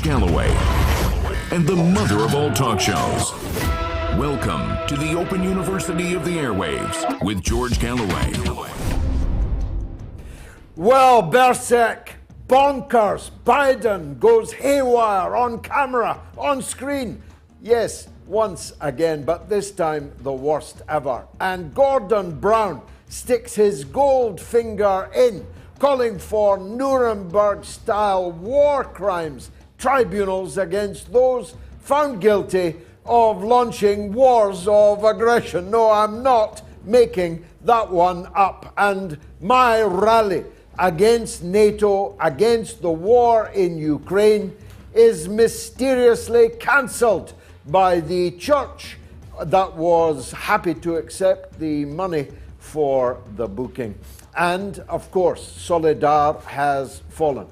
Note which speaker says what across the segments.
Speaker 1: Galloway, and the mother of all talk shows. Welcome to the Open University of the Airwaves with George Galloway.
Speaker 2: Well, Berserk, bonkers, Biden goes haywire on camera, on screen. Yes, once again, but this time the worst ever. And Gordon Brown sticks his gold finger in, calling for Nuremberg-style war crimes tribunals against those found guilty of launching wars of aggression. No, I'm not making that one up. And my rally against NATO, against the war in Ukraine, is mysteriously cancelled by the church that was happy to accept the money for the booking. And of course, Solidar has fallen.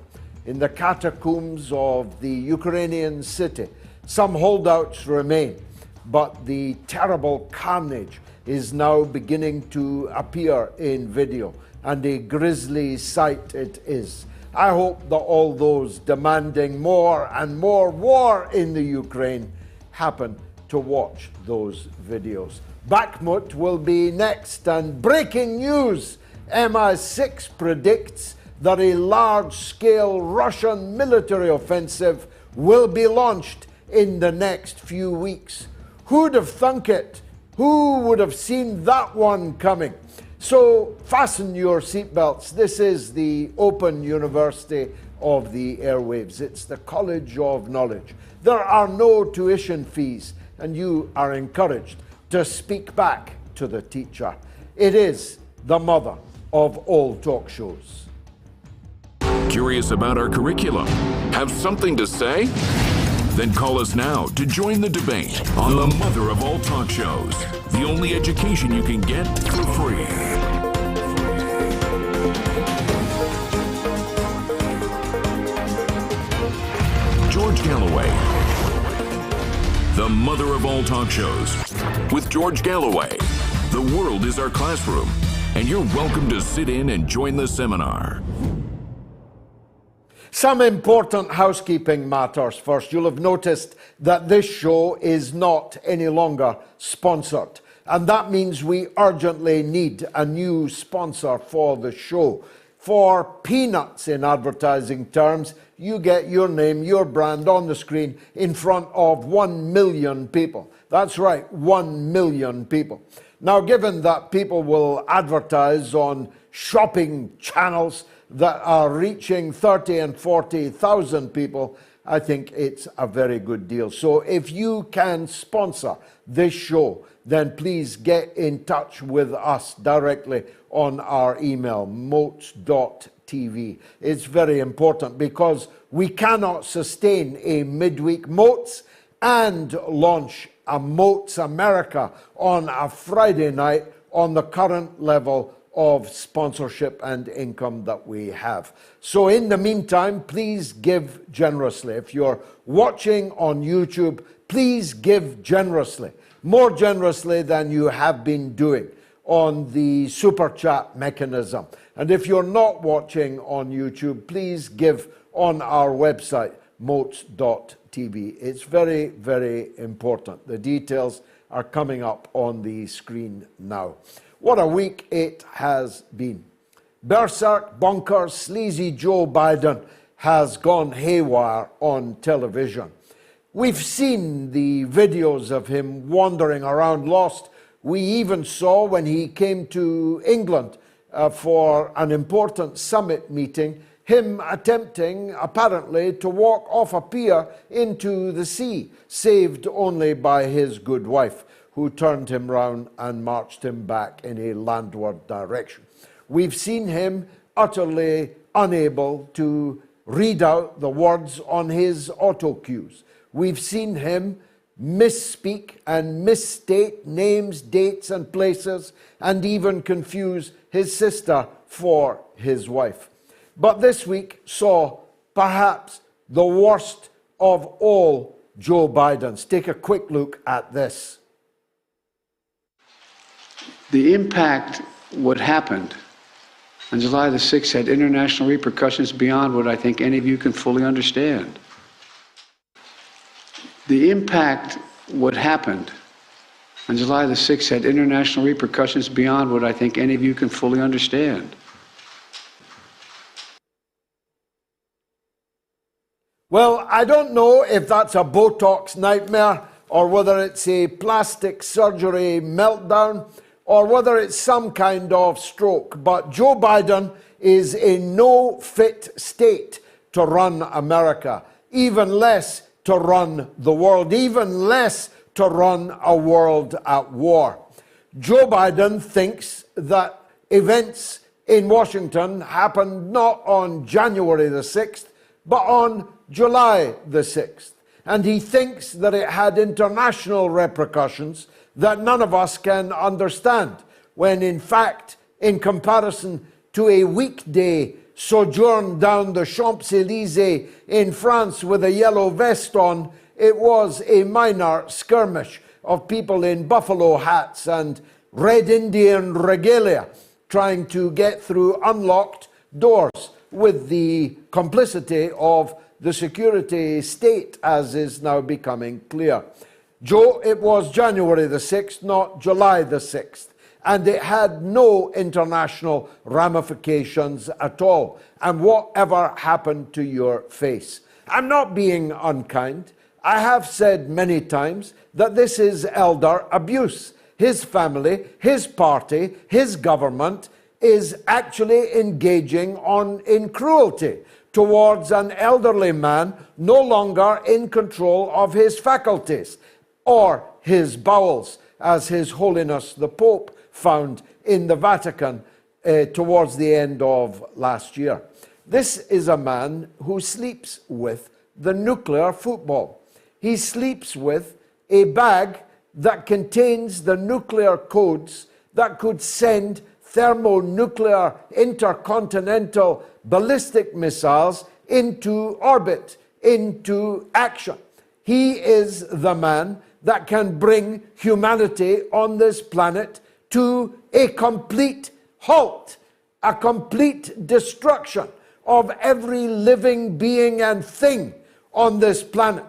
Speaker 2: In the catacombs of the Ukrainian city, some holdouts remain, but the terrible carnage is now beginning to appear in video, and a grisly sight it is. I hope that all those demanding more and more war in the Ukraine happen to watch those videos. Bakhmut will be next, and breaking news, MI6 predicts that a large-scale Russian military offensive will be launched in the next few weeks. Who'd have thunk it? Who would have seen that one coming? So fasten your seatbelts. This is the Open University of the Airwaves. It's the College of Knowledge. There are no tuition fees, and you are encouraged to speak back to the teacher. It is the mother of all talk shows.
Speaker 1: Curious about our curriculum? Have something to say? Then call us now to join the debate on the mother of all talk shows. The only education you can get for free. George Galloway, the mother of all talk shows. With George Galloway, the world is our classroom, and you're welcome to sit in and join the seminar.
Speaker 2: Some important housekeeping matters first. You'll have noticed that this show is not any longer sponsored. And that means we urgently need a new sponsor for the show. For peanuts in advertising terms, you get your name, your brand on the screen in front of 1 million people. That's right, 1 million people. Now, given that people will advertise on shopping channels that are reaching 30 and 40,000 people, I think it's a very good deal. So if you can sponsor this show, then please get in touch with us directly on our email, moats.tv. It's very important because we cannot sustain a midweek MOATS and launch a MOATS America on a Friday night on the current level of sponsorship and income that we have. So in the meantime, please give generously. If you're watching on YouTube, please give generously, more generously than you have been doing on the super chat mechanism. And if you're not watching on YouTube, please give on our website, moats.tv. It's very, very important. The details are coming up on the screen now. What a week it has been. Berserk, bonkers, sleazy Joe Biden has gone haywire on television. We've seen the videos of him wandering around lost. We even saw when he came to England for an important summit meeting, him attempting, apparently, to walk off a pier into the sea, saved only by his good wife, who turned him round and marched him back in a landward direction. We've seen him utterly unable to read out the words on his auto cues. We've seen him misspeak and misstate names, dates, and places, and even confuse his sister for his wife. But this week saw perhaps the worst of all Joe Bidens. Take a quick look at this.
Speaker 3: The impact, what happened on July the 6th, had international repercussions beyond what I think any of you can fully understand. The impact, what happened on July the 6th, had international repercussions beyond what I think any of you can fully understand.
Speaker 2: Well, I don't know if that's a Botox nightmare or whether it's a plastic surgery meltdown or whether it's some kind of stroke, but Joe Biden is in no fit state to run America, even less to run the world, even less to run a world at war. Joe Biden thinks that events in Washington happened not on January the 6th, but on July the 6th. And he thinks that it had international repercussions that none of us can understand, when in fact, in comparison to a weekday sojourn down the Champs-Élysées in France with a yellow vest on, it was a minor skirmish of people in buffalo hats and red Indian regalia trying to get through unlocked doors with the complicity of the security state, as is now becoming clear. Joe, it was January the 6th, not July the 6th. And it had no international ramifications at all. And whatever happened to your face? I'm not being unkind. I have said many times that this is elder abuse. His family, his party, his government is actually engaging in cruelty towards an elderly man no longer in control of his faculties or his bowels, as His Holiness the Pope found in the Vatican towards the end of last year. This is a man who sleeps with the nuclear football. He sleeps with a bag that contains the nuclear codes that could send thermonuclear intercontinental ballistic missiles into orbit, into action. He is the man that can bring humanity on this planet to a complete halt, a complete destruction of every living being and thing on this planet.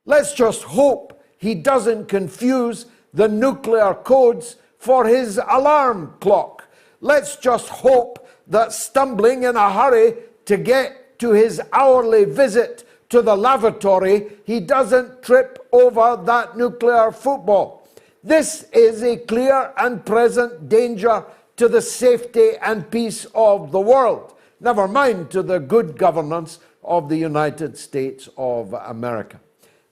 Speaker 2: Let's just hope he doesn't confuse the nuclear codes for his alarm clock. Let's just hope that stumbling in a hurry to get to his hourly visit to the lavatory, he doesn't trip over that nuclear football. This is a clear and present danger to the safety and peace of the world, never mind to the good governance of the United States of America.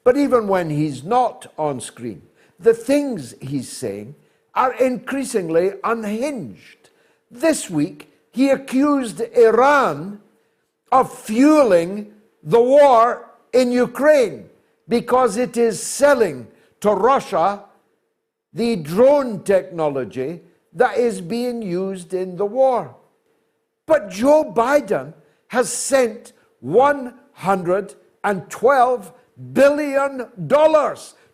Speaker 2: But even when he's not on screen, the things he's saying are increasingly unhinged. This week, he accused Iran of fueling the war in Ukraine because it is selling to Russia the drone technology that is being used in the war. But Joe Biden has sent $112 billion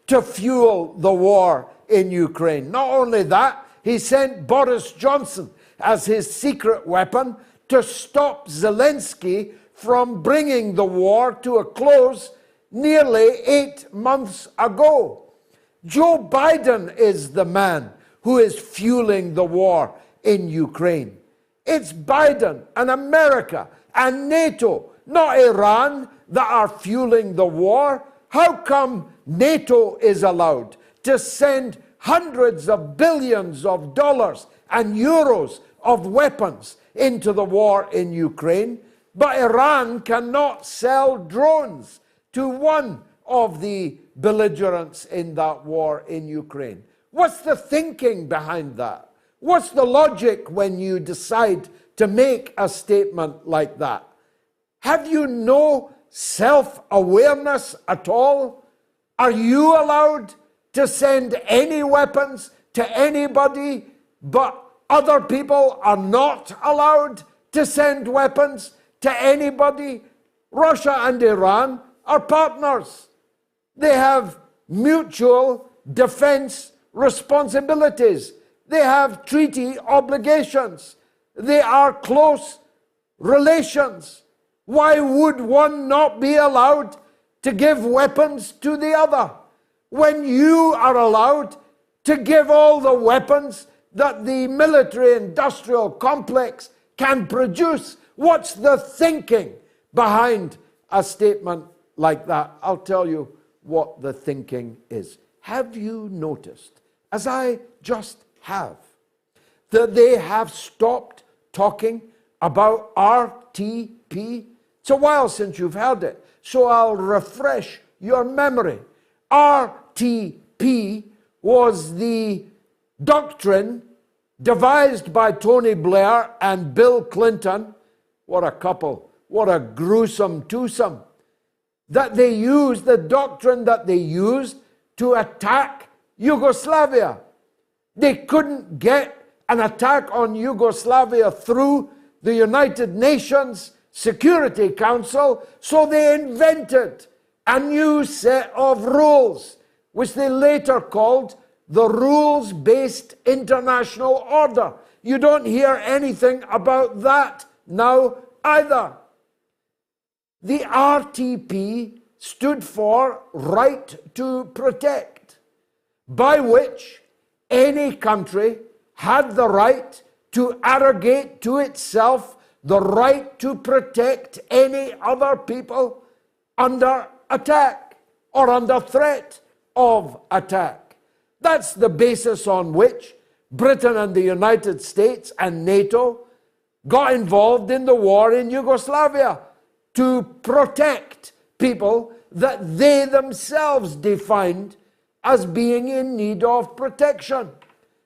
Speaker 2: to fuel the war in Ukraine. Not only that, he sent Boris Johnson as his secret weapon to stop Zelensky from bringing the war to a close nearly 8 months ago. Joe Biden is the man who is fueling the war in Ukraine. It's Biden and America and NATO, not Iran, that are fueling the war. How come NATO is allowed to send hundreds of billions of dollars and euros of weapons into the war in Ukraine, but Iran cannot sell drones to one of the belligerents in that war in Ukraine? What's the thinking behind that? What's the logic when you decide to make a statement like that? Have you no self-awareness at all? Are you allowed to send any weapons to anybody, but other people are not allowed to send weapons to anybody? Russia and Iran are partners. They have mutual defense responsibilities. They have treaty obligations. They are close relations. Why would one not be allowed to give weapons to the other, when you are allowed to give all the weapons that the military-industrial complex can produce? What's the thinking behind a statement like that? I'll tell you what the thinking is. Have you noticed, as I just have, that they have stopped talking about RTP? It's a while since you've heard it, so I'll refresh your memory. RTP was the doctrine devised by Tony Blair and Bill Clinton. What a couple, what a gruesome twosome. That they used, the doctrine that they used to attack Yugoslavia. They couldn't get an attack on Yugoslavia through the United Nations Security Council, so they invented a new set of rules, which they later called the Rules-Based International Order. You don't hear anything about that now either. The RTP stood for Right to Protect, by which any country had the right to arrogate to itself the right to protect any other people under attack or under threat of attack. That's the basis on which Britain and the United States and NATO got involved in the war in Yugoslavia, to protect people that they themselves defined as being in need of protection.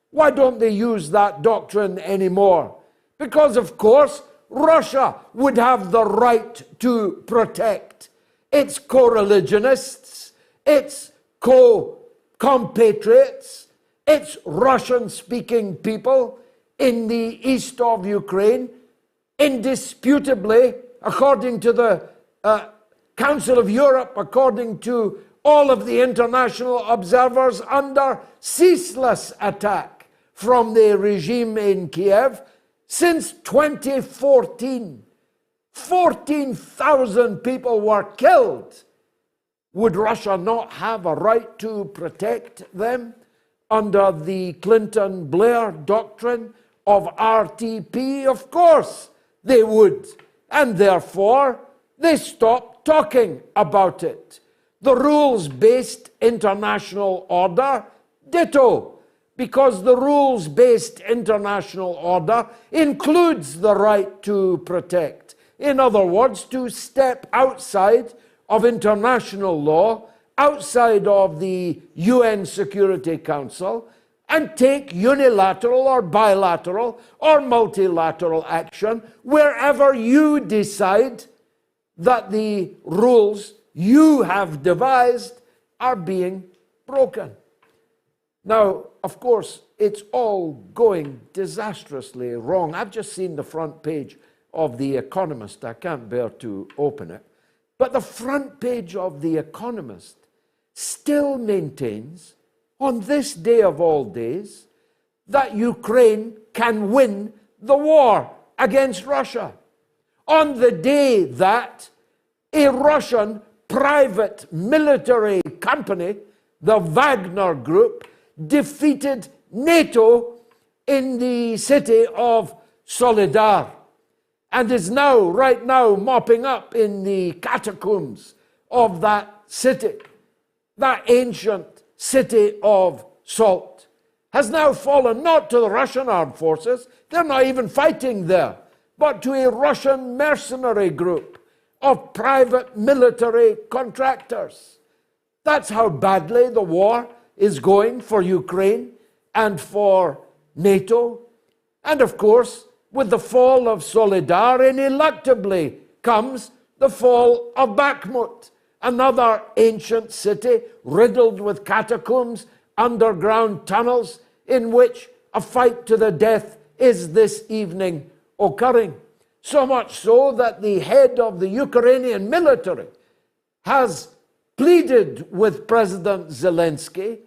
Speaker 2: Why don't they use that doctrine anymore? Because, of course, Russia would have the right to protect its co-religionists, its compatriots, its Russian-speaking people in the east of Ukraine, indisputably, according to the Council of Europe, according to all of the international observers, under ceaseless attack from the regime in Kiev since 2014. 14,000 people were killed. Would Russia not have a right to protect them under the Clinton-Blair doctrine of RTP? Of course they would. And therefore, they stopped talking about it. The rules-based international order, ditto, because the rules-based international order includes the right to protect. In other words, to step outside of international law, outside of the UN Security Council, and take unilateral or bilateral or multilateral action wherever you decide that the rules you have devised are being broken. Now, of course, it's all going disastrously wrong. I've just seen the front page of The Economist. I can't bear to open it. But the front page of The Economist still maintains, on this day of all days, that Ukraine can win the war against Russia. On the day that a Russian private military company, the Wagner Group, defeated NATO in the city of Soledar and is now, right now, mopping up in the catacombs of that city, that ancient city of salt, has now fallen not to the Russian armed forces, they're not even fighting there, but to a Russian mercenary group of private military contractors. That's how badly the war is going for Ukraine and for NATO. And of course, with the fall of Soledar, ineluctably comes the fall of Bakhmut, another ancient city riddled with catacombs, underground tunnels, in which a fight to the death is this evening occurring. So much so that the head of the Ukrainian military has pleaded with President Zelensky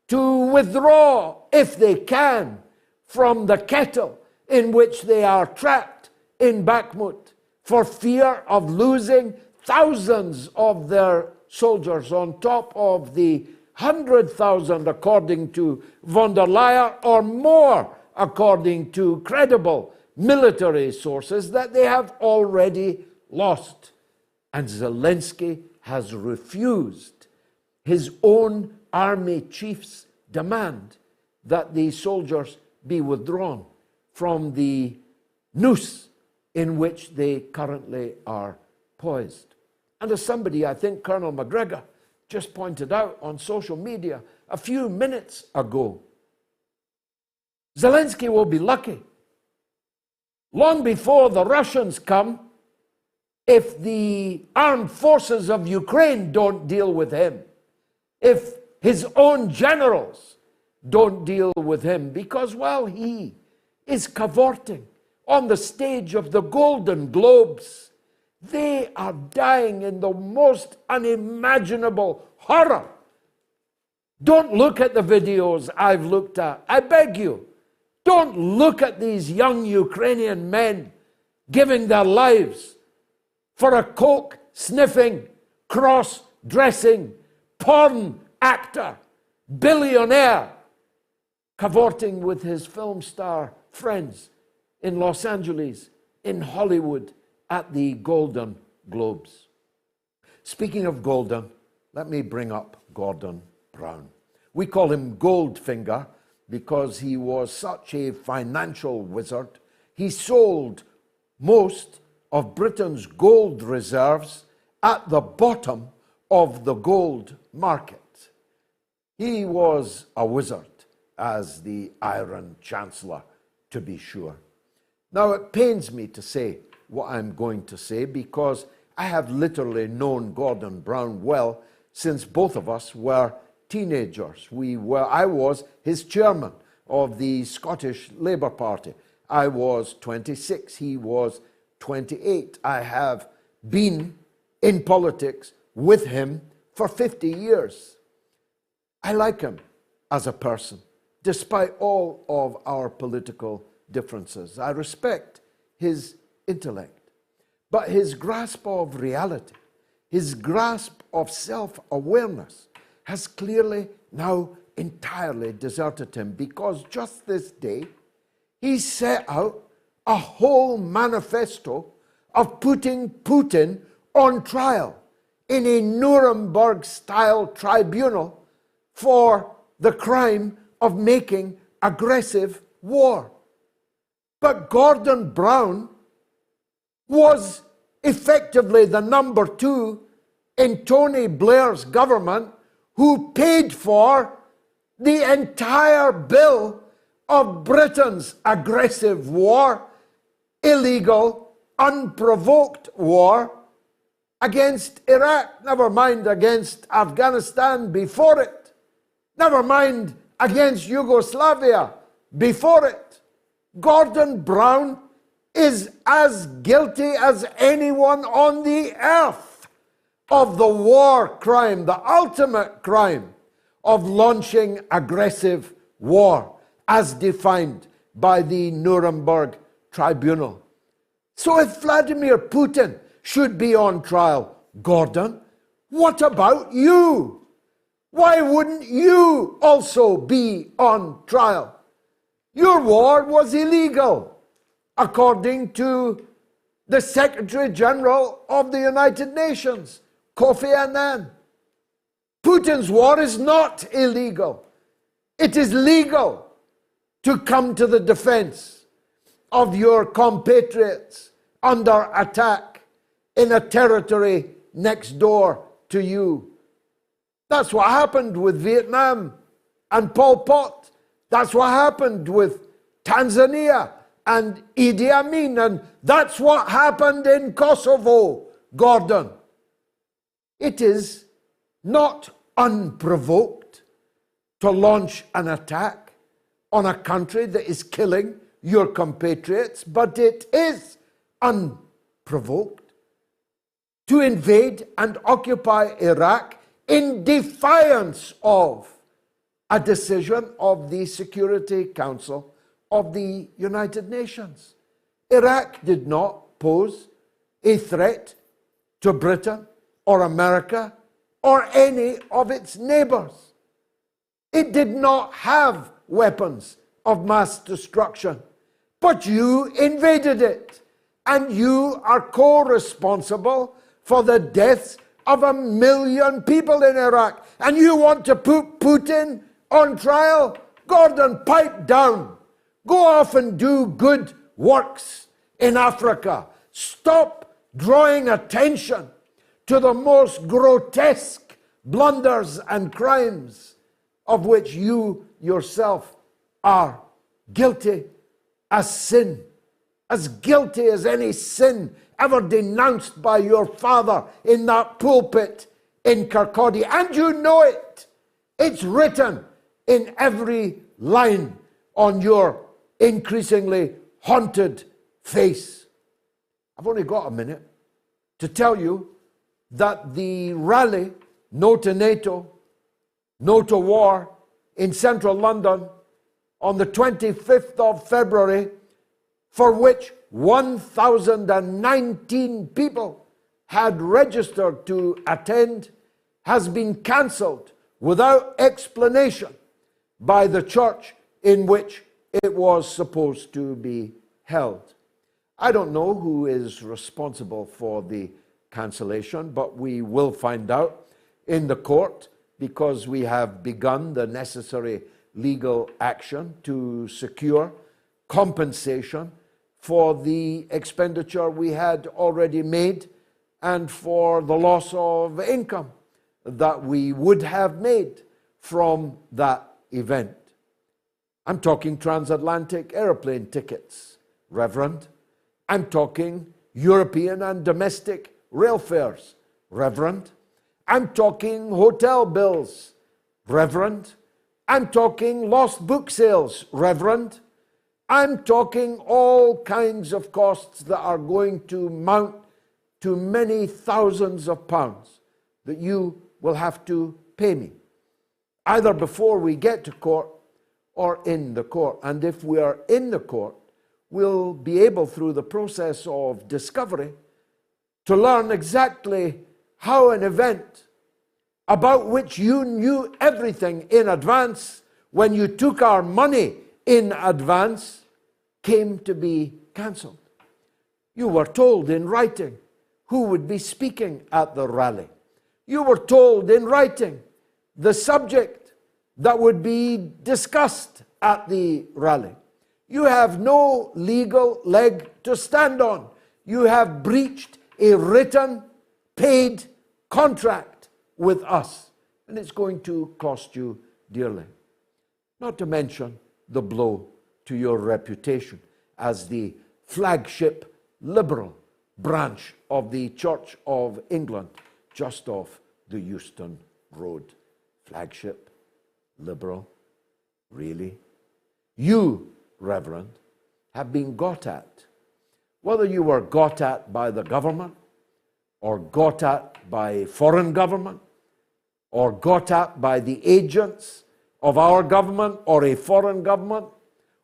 Speaker 2: to withdraw, if they can, from the kettle in which they are trapped in Bakhmut, for fear of losing thousands of their soldiers on top of the 100,000 according to von der Leyen, or more according to credible military sources, that they have already lost. And Zelensky has refused his own army chief's demand that the soldiers be withdrawn from the noose in which they currently are poised. And as somebody, I think Colonel McGregor, just pointed out on social media a few minutes ago, Zelensky will be lucky, long before the Russians come, if the armed forces of Ukraine don't deal with him, if his own generals don't deal with him, because while he is cavorting on the stage of the Golden Globes, they are dying in the most unimaginable horror. Don't look at the videos I've looked at. I beg you, don't look at these young Ukrainian men giving their lives for a coke-sniffing, cross-dressing, porn actor, billionaire, cavorting with his film star friends in Los Angeles, in Hollywood, at the Golden Globes. Speaking of Golden, let me bring up Gordon Brown. We call him Goldfinger because he was such a financial wizard. He sold most of Britain's gold reserves at the bottom of the gold market. He was a wizard, as the Iron Chancellor, to be sure. Now, it pains me to say what I'm going to say, because I have literally known Gordon Brown well since both of us were teenagers. I was his chairman of the Scottish Labour Party. I was 26, he was 28. I have been in politics with him for 50 years. I like him as a person, despite all of our political differences. I respect his intellect, but his grasp of reality, his grasp of self-awareness has clearly now entirely deserted him, because just this day he set out a whole manifesto of putting Putin on trial in a Nuremberg-style tribunal for the crime of making aggressive war. But Gordon Brown was effectively the number 2 in Tony Blair's government, who paid for the entire bill of Britain's aggressive war, illegal, unprovoked war against Iraq, never mind against Afghanistan before it, never mind against Yugoslavia before it. Gordon Brown is as guilty as anyone on the earth of the war crime, the ultimate crime of launching aggressive war as defined by the Nuremberg Tribunal. So if Vladimir Putin should be on trial, Gordon, what about you? Why wouldn't you also be on trial? Your war was illegal, according to the Secretary General of the United Nations, Kofi Annan. Putin's war is not illegal. It is legal to come to the defense of your compatriots under attack in a territory next door to you. That's what happened with Vietnam and Pol Pot. That's what happened with Tanzania and Idi Amin. And that's what happened in Kosovo, Gordon. It is not unprovoked to launch an attack on a country that is killing your compatriots, but it is unprovoked to invade and occupy Iraq in defiance of a decision of the Security Council of the United Nations. Iraq did not pose a threat to Britain or America or any of its neighbors. It did not have weapons of mass destruction, but you invaded it, and you are co-responsible for the deaths of 1 million people in Iraq. And you want to put Putin on trial? Gordon, pipe down. Go off and do good works in Africa. Stop drawing attention to the most grotesque blunders and crimes of which you yourself are guilty as sin, as guilty as any sin ever denounced by your father in that pulpit in Kirkcaldy. And you know it. It's written in every line on your increasingly haunted face. I've only got a minute to tell you that the rally, No to NATO, No to War, in central London on the 25th of February, for which 1,019 people had registered to attend, has been cancelled without explanation by the church in which it was supposed to be held. I don't know who is responsible for the cancellation, but we will find out in the court, because we have begun the necessary legal action to secure compensation for the expenditure we had already made and for the loss of income that we would have made from that event. I'm talking transatlantic airplane tickets, Reverend. I'm talking European and domestic rail fares, Reverend. I'm talking hotel bills, Reverend. I'm talking lost book sales, Reverend. I'm talking all kinds of costs that are going to mount to many thousands of pounds that you will have to pay me, either before we get to court or in the court. And if we are in the court, we'll be able, through the process of discovery, to learn exactly how an event about which you knew everything in advance when you took our money in advance came to be cancelled. You were told in writing who would be speaking at the rally. You were told in writing the subject that would be discussed at the rally. You have no legal leg to stand on. You have breached a written, paid contract with us, and it's going to cost you dearly. Not to mention the blow to your reputation as the flagship liberal branch of the Church of England, just off the Euston Road. Flagship liberal? Really? You, Reverend, have been got at. Whether you were got at by the government, or got at by a foreign government, or got at by the agents of our government or a foreign government,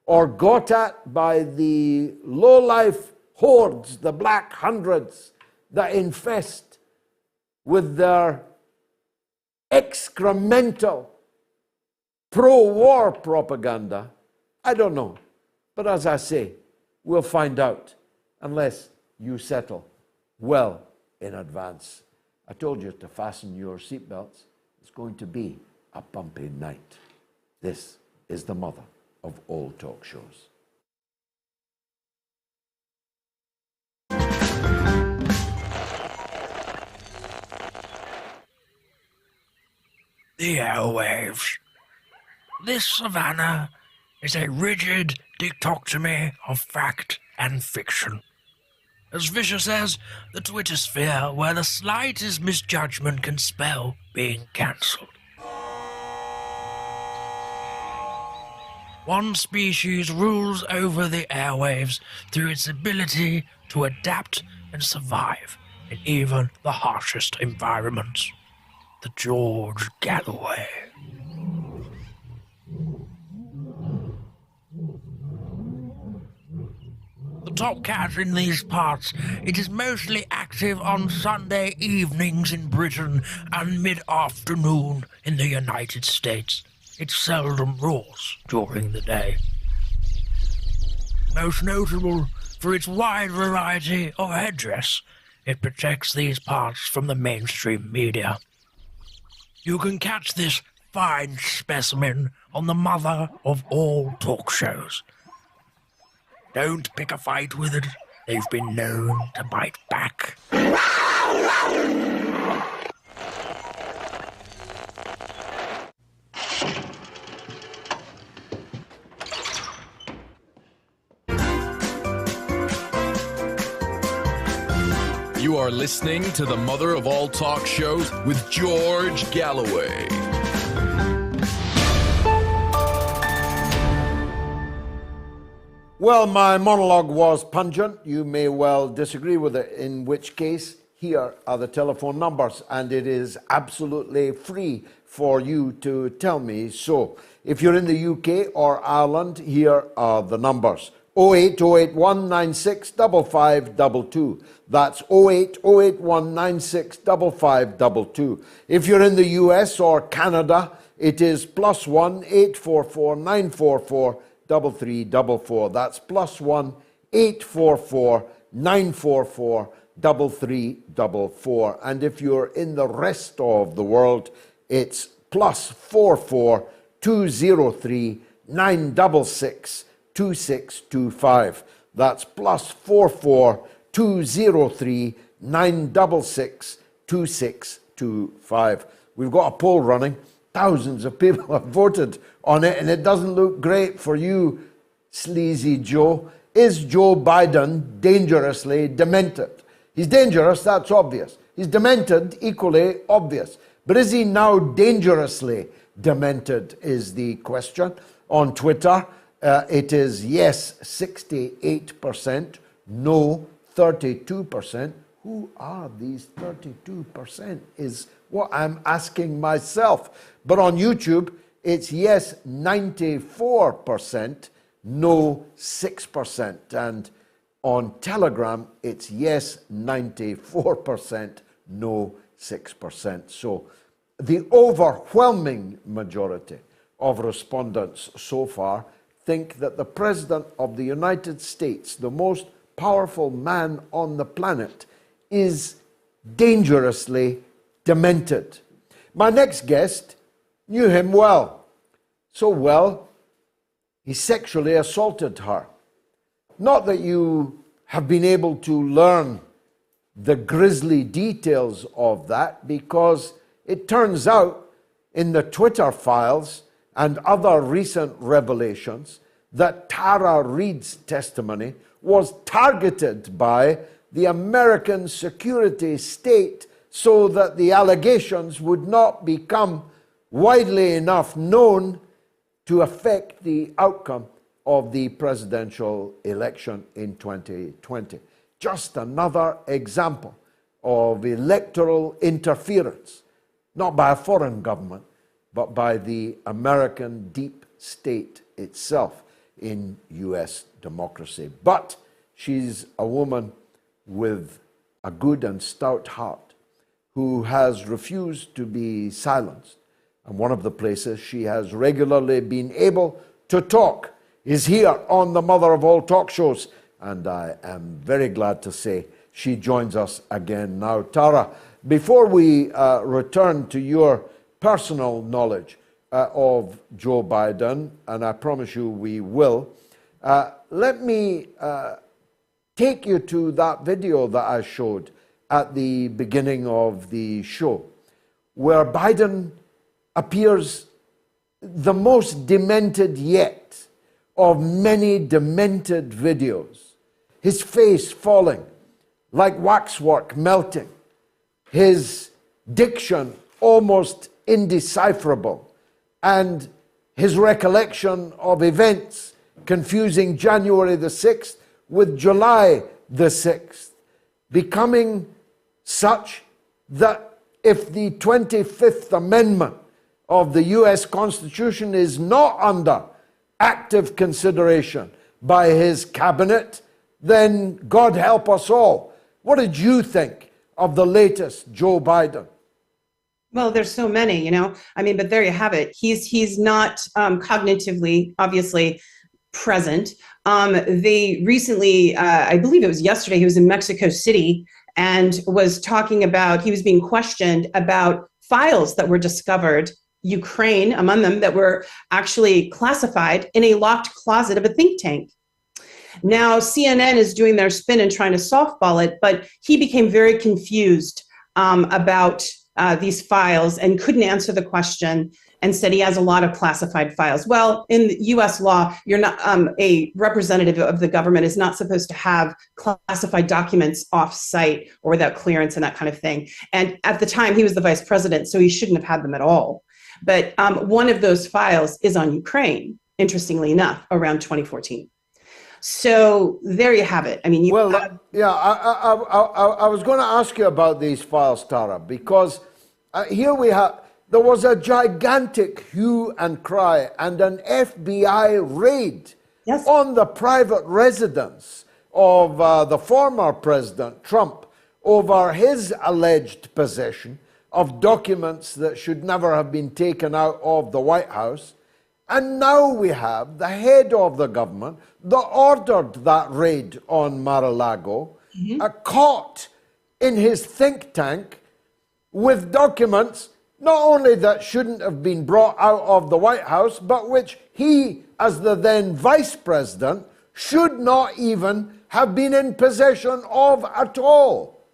Speaker 2: or got at by the low-life hordes, the black hundreds that infest with their excremental pro-war propaganda, I don't know. But as I say, we'll find out unless you settle well in advance. I told you to fasten your seatbelts. It's going to be a bumpy night. This is the mother of all talk shows.
Speaker 4: The airwaves. This savannah is a rigid dichotomy of fact and fiction. As Fisher says, the Twitter sphere where the slightest misjudgment can spell being cancelled. One species rules over the airwaves through its ability to adapt and survive in even the harshest environments. The George Galloway. The top cat in these parts, it is mostly active active on Sunday evenings in Britain and mid-afternoon in the United States. It seldom roars during the day. Most notable for its wide variety of headdress, it protects these parts from the mainstream media. You can catch this fine specimen on the mother of all talk shows. Don't pick a fight with it. They've been known to bite back.
Speaker 1: You are listening to the mother of all talk shows with George Galloway.
Speaker 2: Well, my monologue was pungent. You may well disagree with it, in which case, here are the telephone numbers, and it is absolutely free for you to tell me so. If you're in the UK or Ireland, here are the numbers. 08081965522. That's 08081965522. If you're in the US or Canada, it is +1 844 944 3344. That's +1 844 944 3344. And if you're in the rest of the world, it's +44 203 966 2625. That's +44 203 966 2625. We've got a poll running. Thousands of people have voted on it, and it doesn't look great for you, Sleazy Joe. Is Joe Biden dangerously demented? He's dangerous, that's obvious. He's demented, equally obvious. But is he now dangerously demented, is the question. On Twitter, it is yes 68%, no 32%. Who are these 32% is what I'm asking myself. But on YouTube, it's yes 94%, no 6%. And on Telegram, it's yes 94%, no 6%. So the overwhelming majority of respondents so far think that the President of the United States, the most powerful man on the planet, is dangerously demented. My next guest knew him well. So well, he sexually assaulted her. Not that you have been able to learn the grisly details of that, because it turns out in the Twitter files and other recent revelations that Tara Reade's testimony was targeted by the American security state so that the allegations would not become widely enough known to affect the outcome of the presidential election in 2020. Just another example of electoral interference, not by a foreign government, but by the American deep state itself in US democracy. But she's a woman with a good and stout heart who has refused to be silenced. And one of the places she has regularly been able to talk is here on the mother of all talk shows. And I am very glad to say she joins us again now. Tara, before we return to your personal knowledge of Joe Biden, and I promise you we will, let me take you to that video that I showed at the beginning of the show, where Biden appears the most demented yet of many demented videos. His face falling like waxwork melting, his diction almost indecipherable, and his recollection of events confusing January the 6th with July the 6th, becoming such that if the 25th Amendment of the US Constitution is not under active consideration by his cabinet, then God help us all. What did you think of the latest Joe Biden?
Speaker 5: Well, there's so many, but there you have it. He's not cognitively, obviously, present. They recently, I believe it was yesterday, he was in Mexico City and was talking about, he was being questioned about files that were discovered, Ukraine among them, that were actually classified in a locked closet of a think tank. Now, CNN is doing their spin and trying to softball it, but he became very confused about these files and couldn't answer the question and said he has a lot of classified files. Well, in US law, you're not a representative of the government is not supposed to have classified documents off-site or without clearance and that kind of thing. And at the time, he was the vice president, so he shouldn't have had them at all. But one of those files is on Ukraine, interestingly enough, around 2014. So there you have it. I mean,
Speaker 2: I was going to ask you about these files, Tara, because here we have, there was a gigantic hue and cry and an FBI raid on the private residence of the former President Trump over his alleged possession of documents that should never have been taken out of the White House. And now we have the head of the government that ordered that raid on Mar-a-Lago, caught in his think tank with documents not only that shouldn't have been brought out of the White House, but which he, as the then vice president, should not even have been in possession of at all.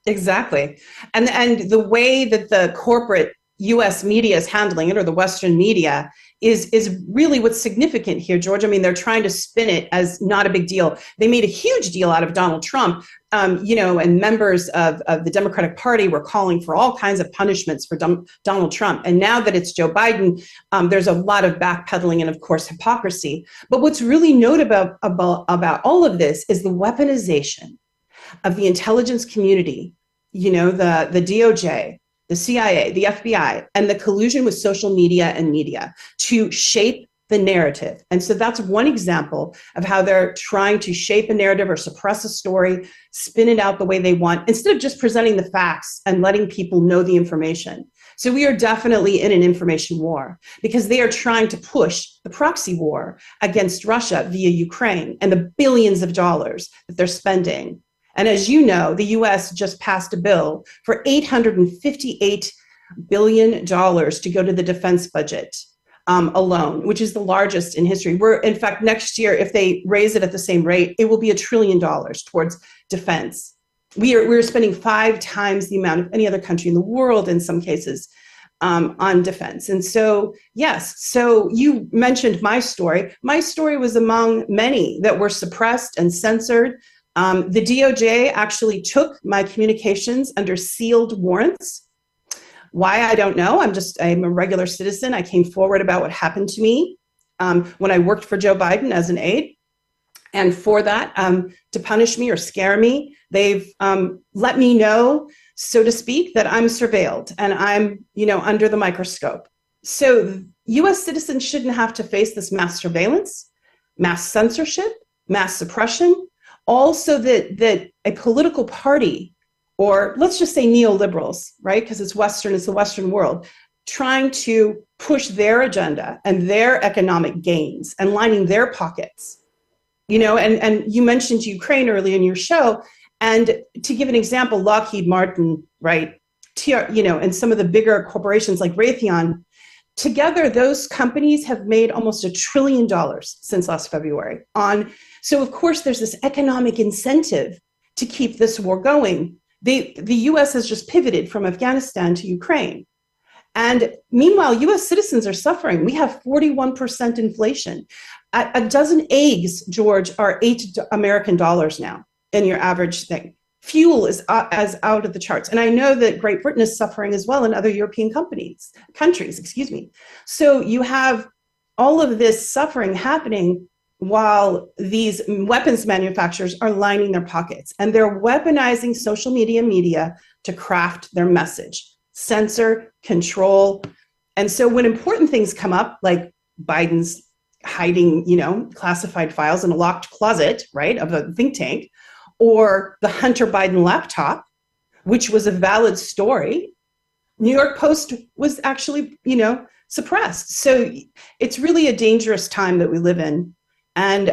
Speaker 5: Exactly. And the way that the corporate US media is handling it, or the Western media, is really what's significant here, George. I mean, they're trying to spin it as not a big deal. They made a huge deal out of Donald Trump, and members of the Democratic Party were calling for all kinds of punishments for Donald Trump. And now that it's Joe Biden, there's a lot of backpedaling and, of course, hypocrisy. But what's really notable about all of this is the weaponization of the intelligence community, the DOJ, the CIA, the FBI, and the collusion with social media and media to shape the narrative. And so that's one example of how they're trying to shape a narrative or suppress a story, spin it out the way they want, instead of just presenting the facts and letting people know the information. So we are definitely in an information war because they are trying to push the proxy war against Russia via Ukraine and the billions of dollars that they're spending. And as you know, the US just passed a bill for $858 billion to go to the defense budget alone, which is the largest in history. In fact, next year, if they raise it at the same rate, it will be $1 trillion towards defense. We're spending 5 times the amount of any other country in the world in some cases on defense. And so, yes, so you mentioned my story. My story was among many that were suppressed and censored. The DOJ actually took my communications under sealed warrants. Why, I don't know. I'm a regular citizen. I came forward about what happened to me when I worked for Joe Biden as an aide. And for that, to punish me or scare me, they've let me know, so to speak, that I'm surveilled and I'm, under the microscope. So US citizens shouldn't have to face this mass surveillance, mass censorship, mass suppression. Also that a political party, or let's just say neoliberals, right? Because it's the Western world, trying to push their agenda and their economic gains and lining their pockets. And you mentioned Ukraine earlier in your show. And to give an example, Lockheed Martin, right? And some of the bigger corporations like Raytheon, together, those companies have made almost $1 trillion since last February So of course, there's this economic incentive to keep this war going. The US has just pivoted from Afghanistan to Ukraine. And meanwhile, US citizens are suffering. We have 41% inflation. A dozen eggs, George, are $8 American dollars now in your average thing. Fuel is as out of the charts. And I know that Great Britain is suffering as well, and other European countries. So you have all of this suffering happening while these weapons manufacturers are lining their pockets, and they're weaponizing social media to craft their message, censor, control. And so when important things come up, like Biden's hiding, classified files in a locked closet, right, of a think tank, or the Hunter Biden laptop, which was a valid story, New York Post was actually, suppressed. So it's really a dangerous time that we live in. And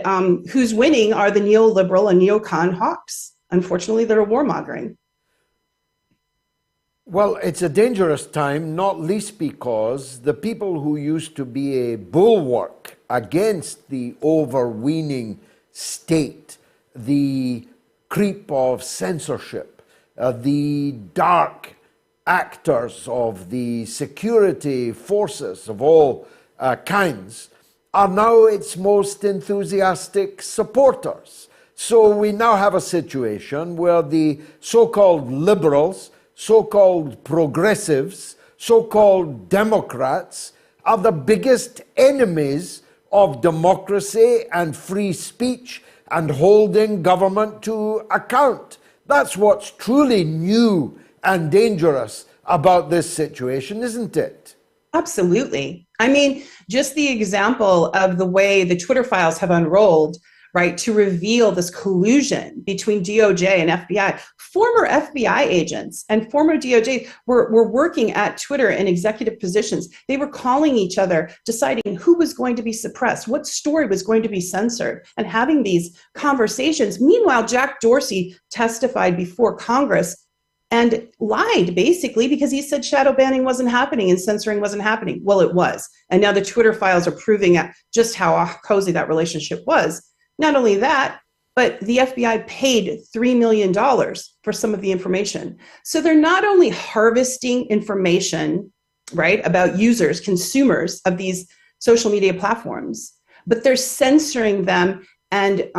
Speaker 5: who's winning are the neoliberal and neocon hawks. Unfortunately, they're warmongering.
Speaker 2: Well, it's a dangerous time, not least because the people who used to be a bulwark against the overweening state, the creep of censorship, the dark actors of the security forces of all kinds, are now its most enthusiastic supporters. So we now have a situation where the so-called liberals, so-called progressives, so-called Democrats are the biggest enemies of democracy and free speech and holding government to account. That's what's truly new and dangerous about this situation, isn't it?
Speaker 5: Absolutely. I mean, just the example of the way the Twitter files have unrolled, right, to reveal this collusion between DOJ and FBI. Former FBI agents and former DOJ were working at Twitter in executive positions. They were calling each other, deciding who was going to be suppressed, what story was going to be censored, and having these conversations. Meanwhile, Jack Dorsey testified before Congress and lied, basically, because he said shadow banning wasn't happening and censoring wasn't happening. Well, it was. And now the Twitter files are proving just how cozy that relationship was. Not only that, but the FBI paid $3 million for some of the information. So they're not only harvesting information, right, about users, consumers of these social media platforms, but they're censoring them and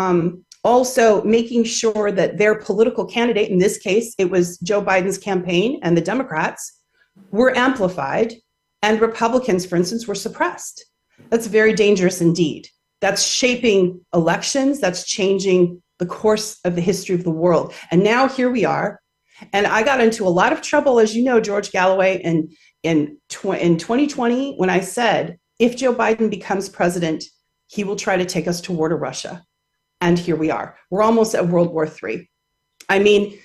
Speaker 5: also making sure that their political candidate, in this case, it was Joe Biden's campaign and the Democrats, were amplified, and Republicans, for instance, were suppressed. That's very dangerous indeed. That's shaping elections. That's changing the course of the history of the world. And now here we are. And I got into a lot of trouble, as you know, George Galloway, in 2020, when I said, if Joe Biden becomes president, he will try to take us to war to Russia. And here we are. We're almost at World War III. I mean,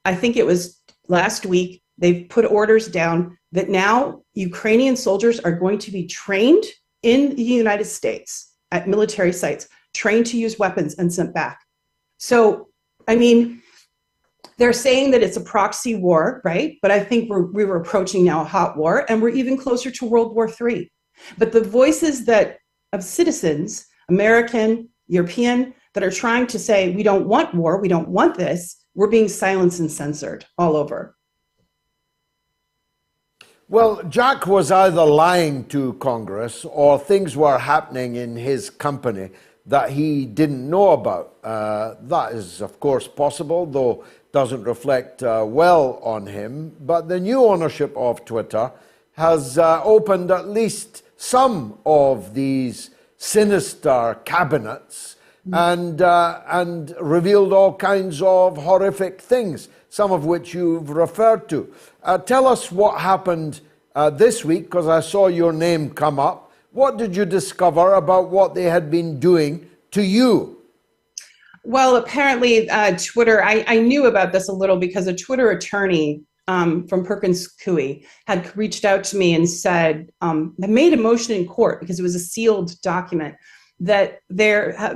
Speaker 5: I think it was last week, they've put orders down that now Ukrainian soldiers are going to be trained in the United States at military sites, trained to use weapons and sent back. So, I mean, they're saying that it's a proxy war, right? But I think we were approaching now a hot war, and we're even closer to World War III. But the voices of citizens, American, European, that are trying to say, we don't want war, we don't want this, we're being silenced and censored all over.
Speaker 2: Well, Jack was either lying to Congress or things were happening in his company that he didn't know about. That is, of course, possible, though doesn't reflect well on him. But the new ownership of Twitter has opened at least some of these sinister cabinets and revealed all kinds of horrific things, some of which you've referred to. Tell us what happened this week, because I saw your name come up. What did you discover about what they had been doing to you?
Speaker 5: Well, apparently Twitter, I knew about this a little because a Twitter attorney from Perkins Coie had reached out to me and said, I made a motion in court because it was a sealed document that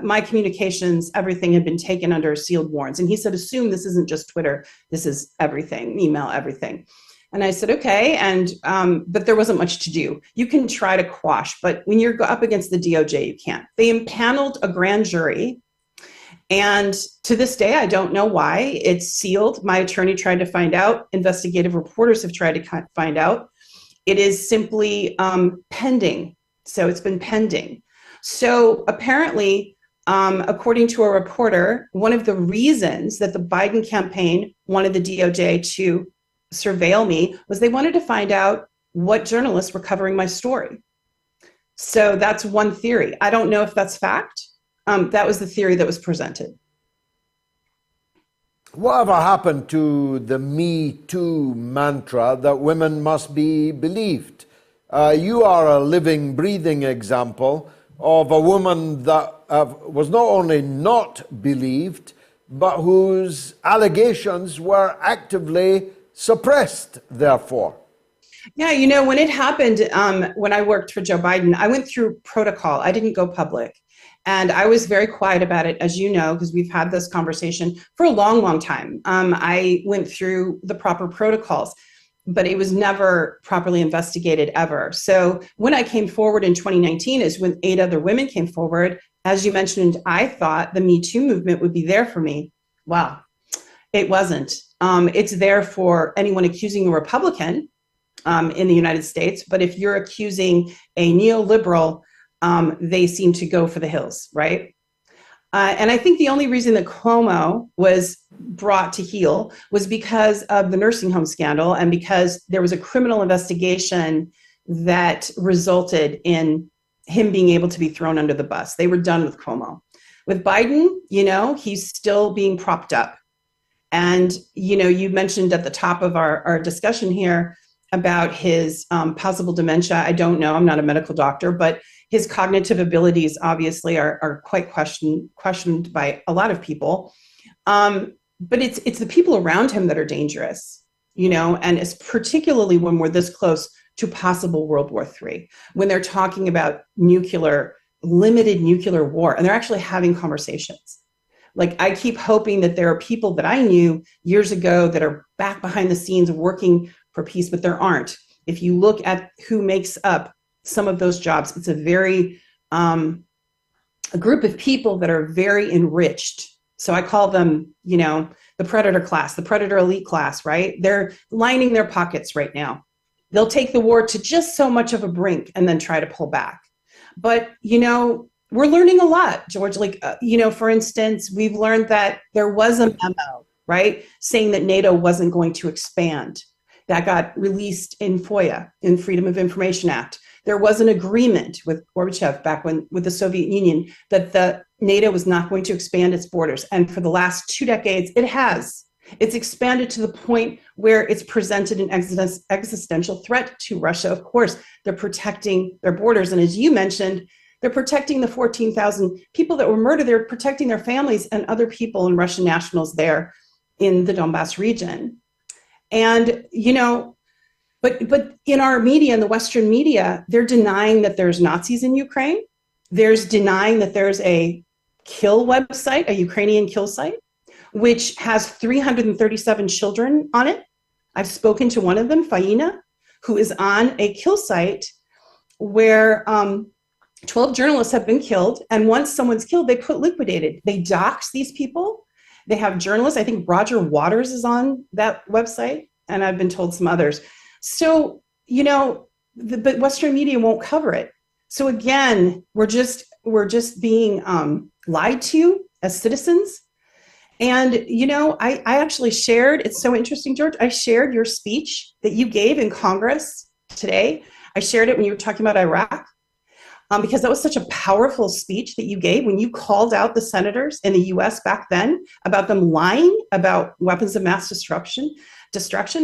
Speaker 5: my communications, everything had been taken under sealed warrants. And he said, assume this isn't just Twitter, this is everything, email, everything. And I said, okay, but there wasn't much to do. You can try to quash, but when you're up against the DOJ, you can't. They impaneled a grand jury, and to this day, I don't know why. It's sealed. My attorney tried to find out. Investigative reporters have tried to find out. It is simply pending. So it's been pending. So apparently, according to a reporter, one of the reasons that the Biden campaign wanted the DOJ to surveil me was they wanted to find out what journalists were covering my story. So that's one theory. I don't know if that's fact. That was the theory that was presented.
Speaker 2: Whatever happened to the Me Too mantra that women must be believed? You are a living, breathing example of a woman that was not only not believed, but whose allegations were actively suppressed, therefore.
Speaker 5: Yeah, when it happened, when I worked for Joe Biden, I went through protocol. I didn't go public. And I was very quiet about it, as you know, because we've had this conversation for a long, long time. I went through the proper protocols, but it was never properly investigated ever. So when I came forward in 2019 is when 8 other women came forward. As you mentioned, I thought the Me Too movement would be there for me. Wow, it wasn't. It's there for anyone accusing a Republican in the United States. But if you're accusing a neoliberal, they seem to go for the hills, right? And I think the only reason that Cuomo was brought to heel was because of the nursing home scandal and because there was a criminal investigation that resulted in him being able to be thrown under the bus. They were done with Cuomo. With Biden, he's still being propped up. And, you mentioned at the top of our discussion here about his possible dementia. I don't know, I'm not a medical doctor, but his cognitive abilities obviously are quite questioned by a lot of people. But it's the people around him that are dangerous, and it's particularly when we're this close to possible World War III, when they're talking about limited nuclear war, and they're actually having conversations. Like, I keep hoping that there are people that I knew years ago that are back behind the scenes working for peace, but there aren't. If you look at who makes up some of those jobs, it's a very, a group of people that are very enriched. So I call them, the predator class, the predator elite class, right? They're lining their pockets right now. They'll take the war to just so much of a brink and then try to pull back. But, we're learning a lot, George. Like, for instance, we've learned that there was a memo, right, saying that NATO wasn't going to expand. That got released in FOIA, in Freedom of Information Act. There was an agreement with Gorbachev back with the Soviet Union that the NATO was not going to expand its borders. And for the last 2 decades, it has. It's expanded to the point where it's presented an existential threat to Russia. Of course, they're protecting their borders. And as you mentioned, they're protecting the 14,000 people that were murdered. They're protecting their families and other people and Russian nationals there in the Donbass region. And, but in our media, in the Western media, they're denying that there's Nazis in Ukraine. There's denying that there's a kill website, a Ukrainian kill site, which has 337 children on it. I've spoken to one of them, Faina, who is on a kill site where 12 journalists have been killed. And once someone's killed, they put liquidated. They dox these people. They have journalists. I think Roger Waters is on that website. And I've been told some others. So, but Western media won't cover it. So again, we're just being lied to as citizens. And, I actually shared, it's so interesting, George, I shared your speech that you gave in Congress today. I shared it when you were talking about Iraq. Because that was such a powerful speech that you gave when you called out the senators in the US back then about them lying about weapons of mass destruction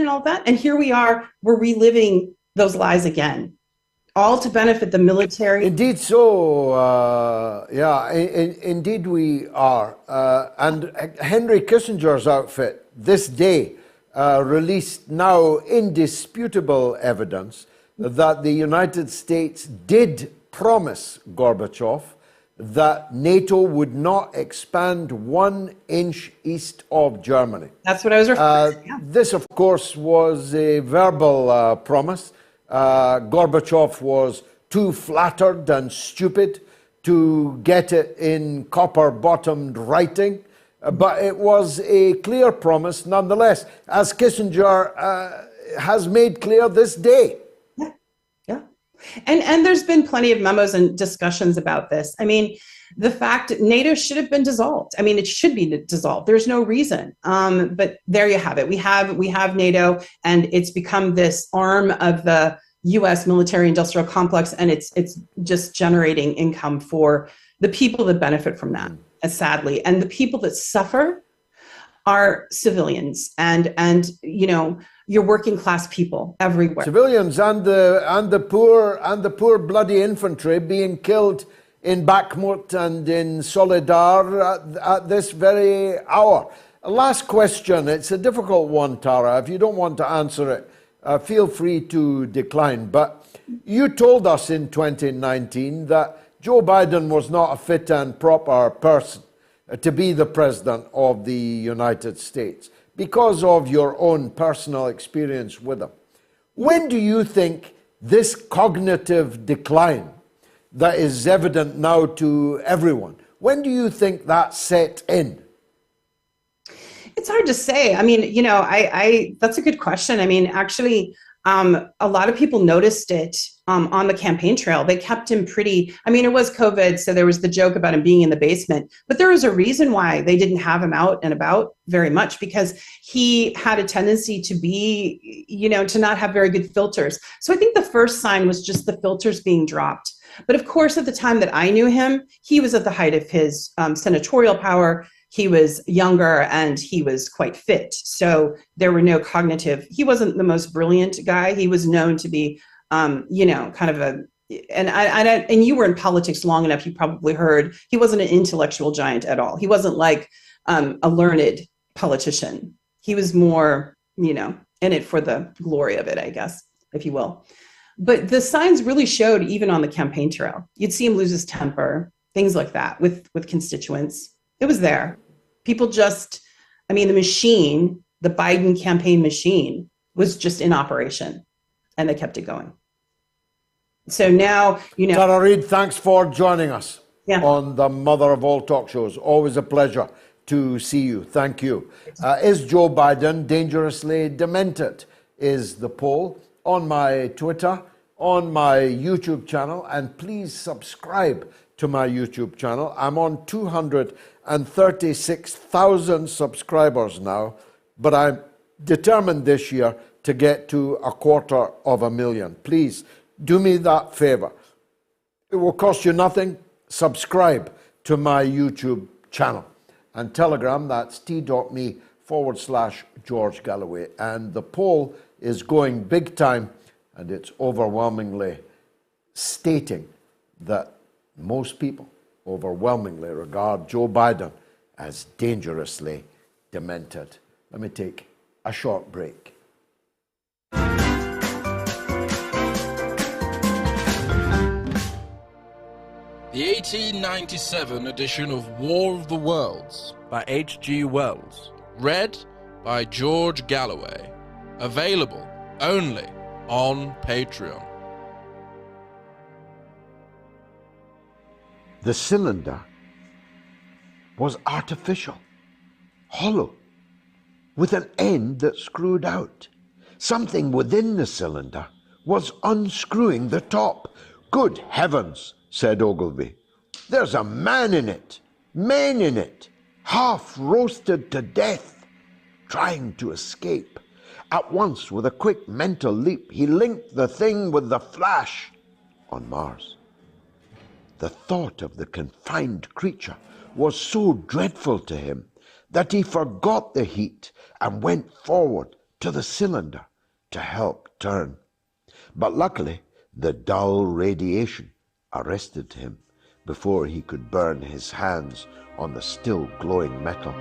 Speaker 5: and all that. And here we are, we're reliving those lies again, all to benefit the military.
Speaker 2: Indeed so, indeed we are. And Henry Kissinger's outfit this day released now indisputable evidence that the United States did promise Gorbachev that NATO would not expand 1 inch east of Germany.
Speaker 5: That's what I was referring to. Yeah.
Speaker 2: This, of course, was a verbal promise. Gorbachev was too flattered and stupid to get it in copper-bottomed writing, but it was a clear promise nonetheless, as Kissinger has made clear this day.
Speaker 5: And there's been plenty of memos and discussions about this. I mean, the fact NATO should have been dissolved. I mean, it should be dissolved. There's no reason. But there you have it. We have NATO, and it's become this arm of the U.S. military-industrial complex, and it's just generating income for the people that benefit from that, sadly. And the people that suffer are civilians and your working class people everywhere.
Speaker 2: Civilians and the poor bloody infantry being killed in Bakhmut and in Soledar at this very hour. A last question. It's a difficult one, Tara. If you don't want to answer it, feel free to decline. But you told us in 2019 that Joe Biden was not a fit and proper person to be the president of the United States because of your own personal experience with him. When do you think this cognitive decline that is evident now to everyone, when do you think that set in?
Speaker 5: It's hard to say. I mean, you know, that's a good question. I mean, actually, a lot of people noticed it on the campaign trail. They kept him pretty, I mean, it was COVID, so there was the joke about him being in the basement, but there was a reason why they didn't have him out and about very much, because he had a tendency to be, you know, to not have very good filters. So I think the first sign was just the filters being dropped. But of course, at the time that I knew him, he was at the height of his senatorial power. He was younger and he was quite fit. So there were no cognitive, he wasn't the most brilliant guy. He was known to be, you know, kind of and you were in politics long enough, you probably heard, he wasn't an intellectual giant at all. He wasn't like a learned politician. He was more, you know, in it for the glory of it, I guess, if you will. But the signs really showed even on the campaign trail. You'd see him lose his temper, things like that with constituents. It was there. People just, I mean, the machine, the Biden campaign machine was just in operation, and they kept it going. So now, you know.
Speaker 2: Tara Reade, thanks for joining us on the mother of all talk shows. Always a pleasure to see you. Thank you. Is Joe Biden dangerously demented? Is the poll on my Twitter, on my YouTube channel, and please subscribe to my YouTube channel. I'm on 236,000 subscribers now, but I'm determined this year to get to 250,000. Please do me that favor. It will cost you nothing. Subscribe to my YouTube channel. And Telegram, that's t.me/George Galloway. And the poll is going big time, and it's overwhelmingly stating that most people overwhelmingly regard Joe Biden as dangerously demented. Let me take a short break.
Speaker 6: The 1897 edition of War of the Worlds by H.G. Wells. Read by George Galloway. Available only on Patreon.
Speaker 2: The cylinder was artificial, hollow, with an end that screwed out. Something within the cylinder was unscrewing the top. Good heavens, said Ogilvy. There's a man in it, men in it, half roasted to death, trying to escape. At once, with a quick mental leap, he linked the thing with the Flash on Mars. The thought of the confined creature was so dreadful to him that he forgot the heat and went forward to the cylinder to help turn. But luckily, the dull radiation arrested him before he could burn his hands on the still glowing metal.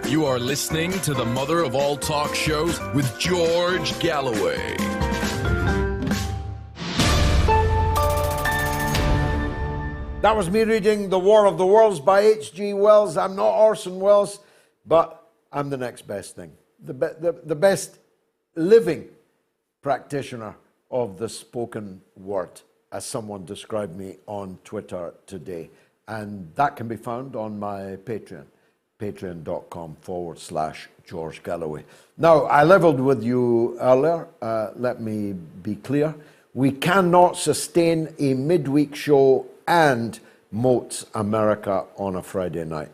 Speaker 6: You are listening to the mother of all talk shows with George Galloway.
Speaker 2: That was me reading The War of the Worlds by H.G. Wells. I'm not Orson Welles, but I'm the next best thing. The best living practitioner of the spoken word, as someone described me on Twitter today. And that can be found on my Patreon, patreon.com/George Galloway. Now, I leveled with you earlier. Let me be clear. We cannot sustain a midweek show and MOATS America on a Friday night.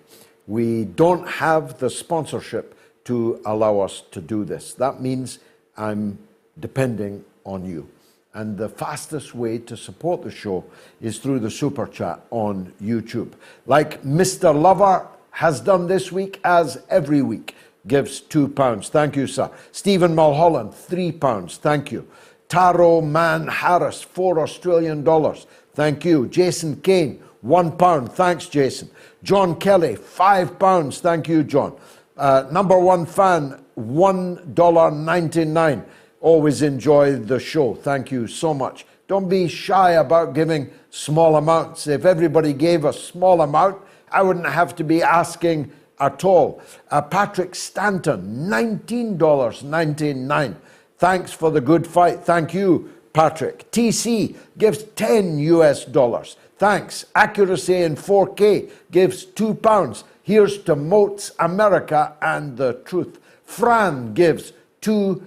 Speaker 2: We don't have the sponsorship to allow us to do this. That means I'm depending on you. And the fastest way to support the show is through the Super Chat on YouTube. Like Mr. Lover has done this week, as every week. gives £2. Thank you, sir. Stephen Mulholland, £3. Thank you. Taro Man Harris, $4 Thank you. Jason Kane, £1. Thanks, Jason. John Kelly, £5. Thank you, John. Number one fan, $1.99. Always enjoy the show. Thank you so much. Don't be shy about giving small amounts. If everybody gave a small amount, I wouldn't have to be asking at all. Patrick Stanton, $19.99. Thanks for the good fight. Thank you, Patrick. TC gives $10. Thanks. Accuracy in 4K gives £2. Here's to Moats America and the Truth. Fran gives €2.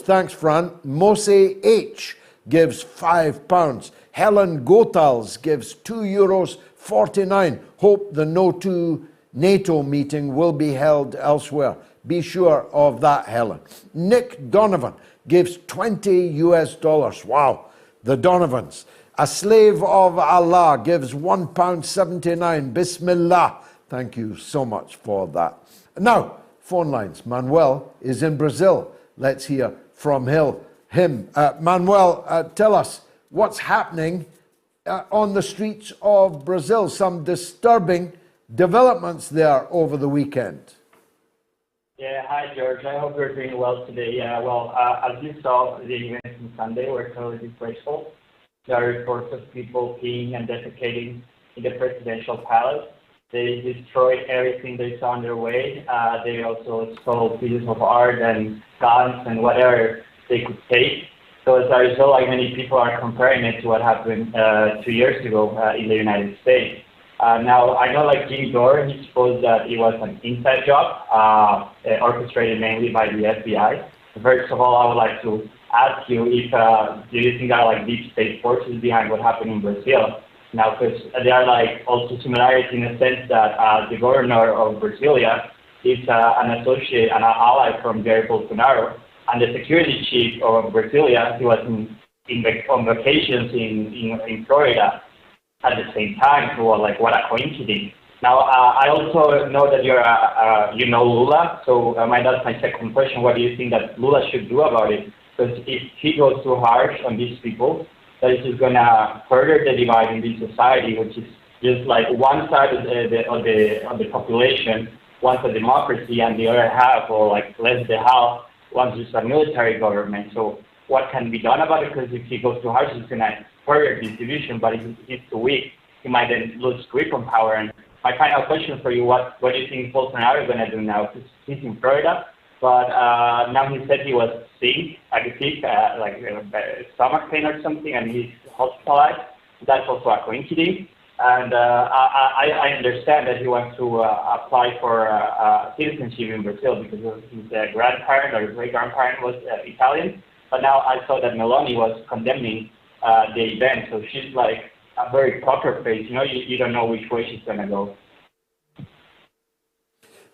Speaker 2: Thanks, Fran. Mose H gives £5. Helen Gotals gives €2.49. Hope the No to NATO meeting will be held elsewhere. Be sure of that, Helen. Nick Donovan gives $20. Wow, the Donovans. A Slave of Allah gives £1.79. Bismillah. Thank you so much for that. Now, phone lines. Manuel is in Brazil. Let's hear from him. Manuel, tell us what's happening on the streets of Brazil. Some disturbing developments there over the weekend.
Speaker 7: Yeah, hi George. I hope you're doing well today. As you saw, the events on Sunday were totally disgraceful. There are reports of people peeing and defecating in the presidential palace. They destroyed everything they saw on their way. They also stole pieces of art and guns and whatever they could take. So as a result, like many people are comparing it to what happened 2 years ago in the United States. Now, I know like Jimmy Dore, he supposed that it was an inside job, orchestrated mainly by the FBI. First of all, I would like to ask you if, do you think there are like deep state forces behind what happened in Brazil? Now, because there are like also similarities in the sense that the governor of Brasilia is an associate and an ally from Jair Bolsonaro, and the security chief of Brasilia, he was on vacations in Florida at the same time. So like, what a coincidence. Now, I also know that you know Lula, so that's my second question. What do you think that Lula should do about it? Because if he goes too harsh on these people, that is just going to further the divide in this society, which is just like one side of the population wants a democracy, and the other half, or like less than half, wants just a military government. So what can be done about it? Because if he goes too harsh, it's going to further this division, but if he's too weak, he might then lose grip on power. And my final question for you, what do you think Bolsonaro is going to do now? Because he's in Florida, but now he said he was sick, like stomach pain or something, and he's hospitalized. That's also a coincidence. And I understand that he wants to apply for citizenship in Brazil because his grandparent or great-grandparent was Italian. But now I saw that Meloni was condemning the event, so she's like a very poker face. You don't know which way she's gonna go.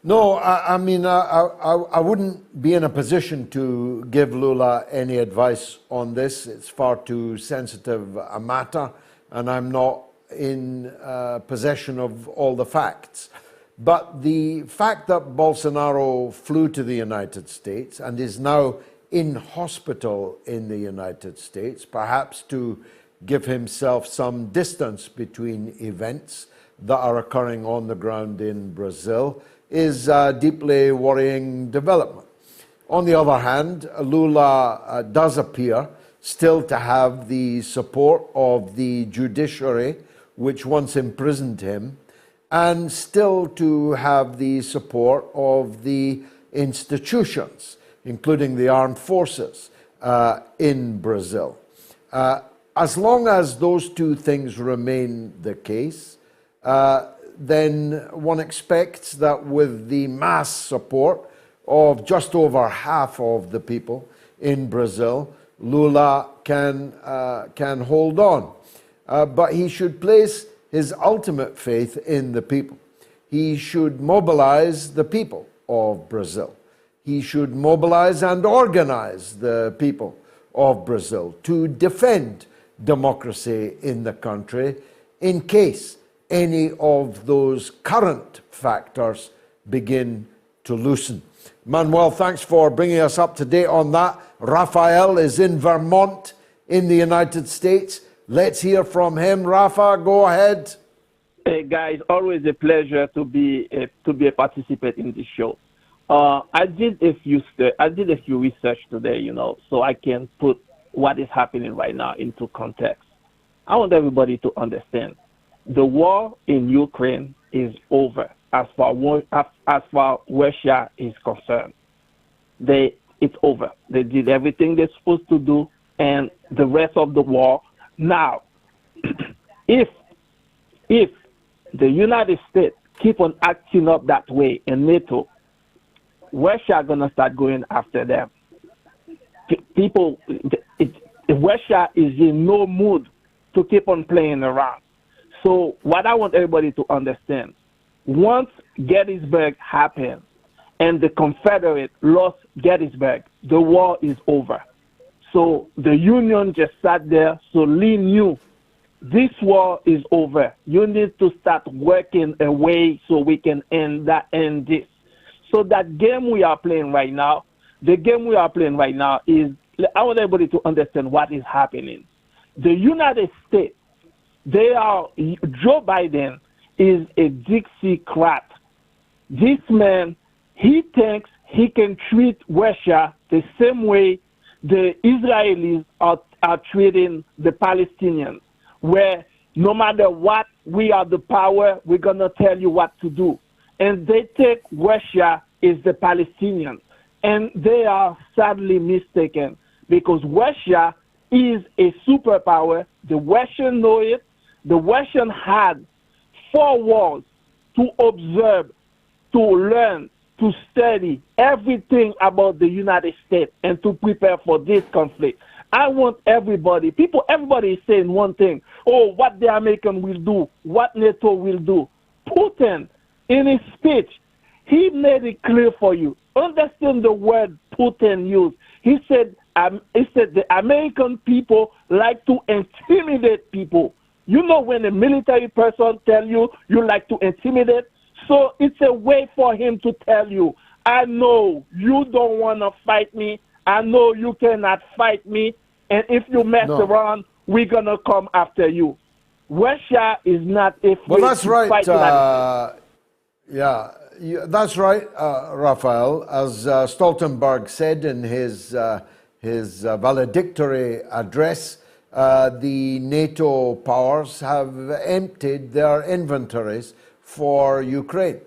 Speaker 2: No, I wouldn't be in a position to give Lula any advice on this. It's far too sensitive a matter, and I'm not in possession of all the facts. But the fact that Bolsonaro flew to the United States and is now in hospital in the United States, perhaps to give himself some distance between events that are occurring on the ground in Brazil, is a deeply worrying development. On the other hand, Lula does appear still to have the support of the judiciary, which once imprisoned him, and still to have the support of the institutions, including the armed forces in Brazil. As long as those two things remain the case, then one expects that with the mass support of just over half of the people in Brazil, Lula can hold on. But he should place his ultimate faith in the people. He should mobilize the people of Brazil. He should mobilize and organize the people of Brazil to defend democracy in the country in case any of those current factors begin to loosen. Manuel, thanks for bringing us up to date on that. Raphael is in Vermont in the United States. Let's hear from him. Rafa, go ahead.
Speaker 8: Hey guys, always a pleasure to be a participant in this show. I did a few research today, so I can put what is happening right now into context. I want everybody to understand the war in Ukraine is over as far Russia is concerned. It's over. They did everything they're supposed to do, and the rest of the war now. if the United States keep on acting up that way in NATO, Russia gonna start going after them. Russia is in no mood to keep on playing around. So what I want everybody to understand, once Gettysburg happened and the Confederate lost Gettysburg, the war is over. So the Union just sat there, so Lee knew this war is over. You need to start working a way so we can end this. So that game we are playing right now, is, I want everybody to understand what is happening. The United States, Joe Biden is a Dixiecrat. This man, he thinks he can treat Russia the same way the Israelis are treating the Palestinians, where no matter what, we are the power, we're going to tell you what to do. And they take Russia is the Palestinians. And they are sadly mistaken, because Russia is a superpower. The Russians know it. The Russians had 4 wars to observe, to learn, to study everything about the United States and to prepare for this conflict. I want everybody is saying one thing, what the American will do, what NATO will do. Putin, in his speech, he made it clear for you. Understand the word Putin used. He said the American people like to intimidate people. You know, when a military person tell you like to intimidate, so it's a way for him to tell you, I know you don't want to fight me. I know you cannot fight me. And if you mess around, we're going to come after you. Russia is not afraid to fight.
Speaker 2: That's right, Raphael. As Stoltenberg said in his valedictory address, the NATO powers have emptied their inventories for Ukraine.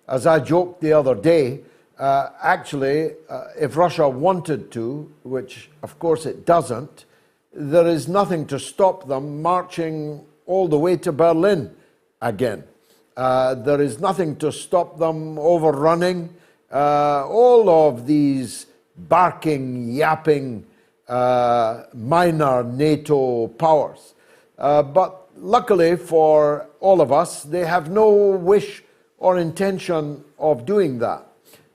Speaker 2: As I joked the other day, if Russia wanted to, which of course it doesn't, there is nothing to stop them marching all the way to Berlin again. There is nothing to stop them overrunning all of these barking, yapping minor NATO powers. But luckily for all of us, they have no wish or intention of doing that.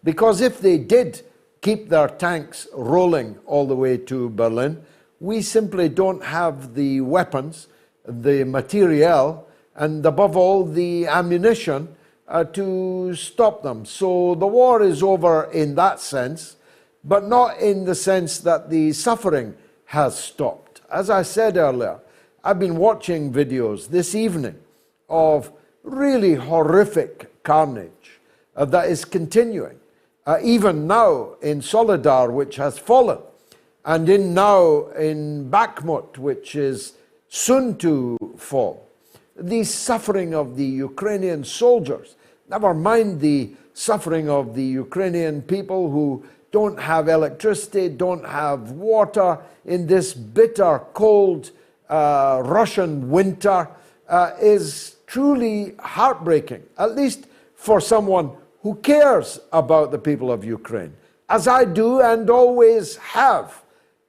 Speaker 2: Because if they did keep their tanks rolling all the way to Berlin, we simply don't have the weapons, the materiel, and above all, the ammunition to stop them. So the war is over in that sense, but not in the sense that the suffering has stopped. As I said earlier, I've been watching videos this evening of really horrific carnage that is continuing. Even now in Solidar, which has fallen, and now in Bakhmut, which is soon to fall. The suffering of the Ukrainian soldiers, never mind the suffering of the Ukrainian people who don't have electricity, don't have water in this bitter, cold Russian winter, is truly heartbreaking, at least for someone who cares about the people of Ukraine, as I do and always have.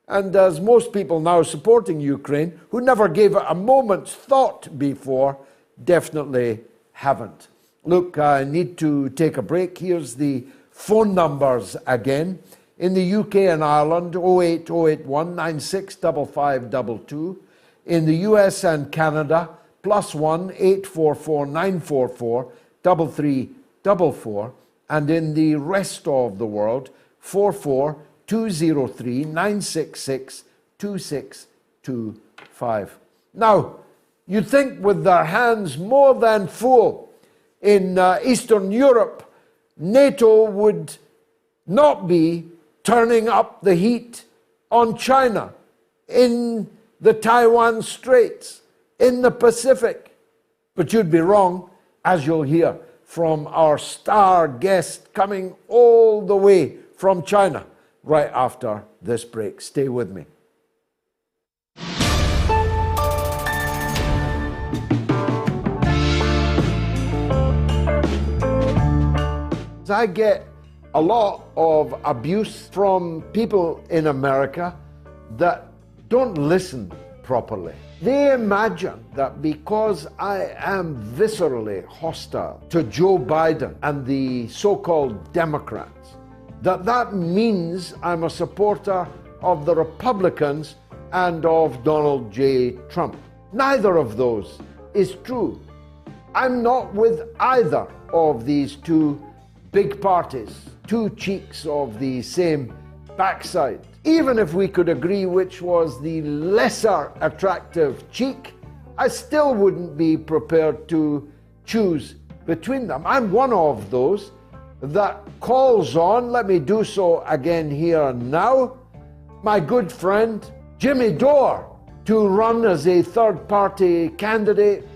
Speaker 2: And as most people now supporting Ukraine, who never gave it a moment's thought before, definitely haven't. Look, I need to take a break. Here's the phone numbers again. In the UK and Ireland, 08081 965522. In the US and Canada, +1 844 944 3344. And in the rest of the world, 44203-966-2625. Now, you'd think with their hands more than full in Eastern Europe, NATO would not be turning up the heat on China, in the Taiwan Straits, in the Pacific. But you'd be wrong, as you'll hear from our star guest coming all the way from China right after this break. Stay with me. I get a lot of abuse from people in America that don't listen properly. They imagine that because I am viscerally hostile to Joe Biden and the so-called Democrats, that means I'm a supporter of the Republicans and of Donald J. Trump. Neither of those is true. I'm not with either of these two big parties, two cheeks of the same backside. Even if we could agree which was the lesser attractive cheek, I still wouldn't be prepared to choose between them. I'm one of those that calls on, let me do so again here and now, my good friend Jimmy Dore to run as a third-party candidate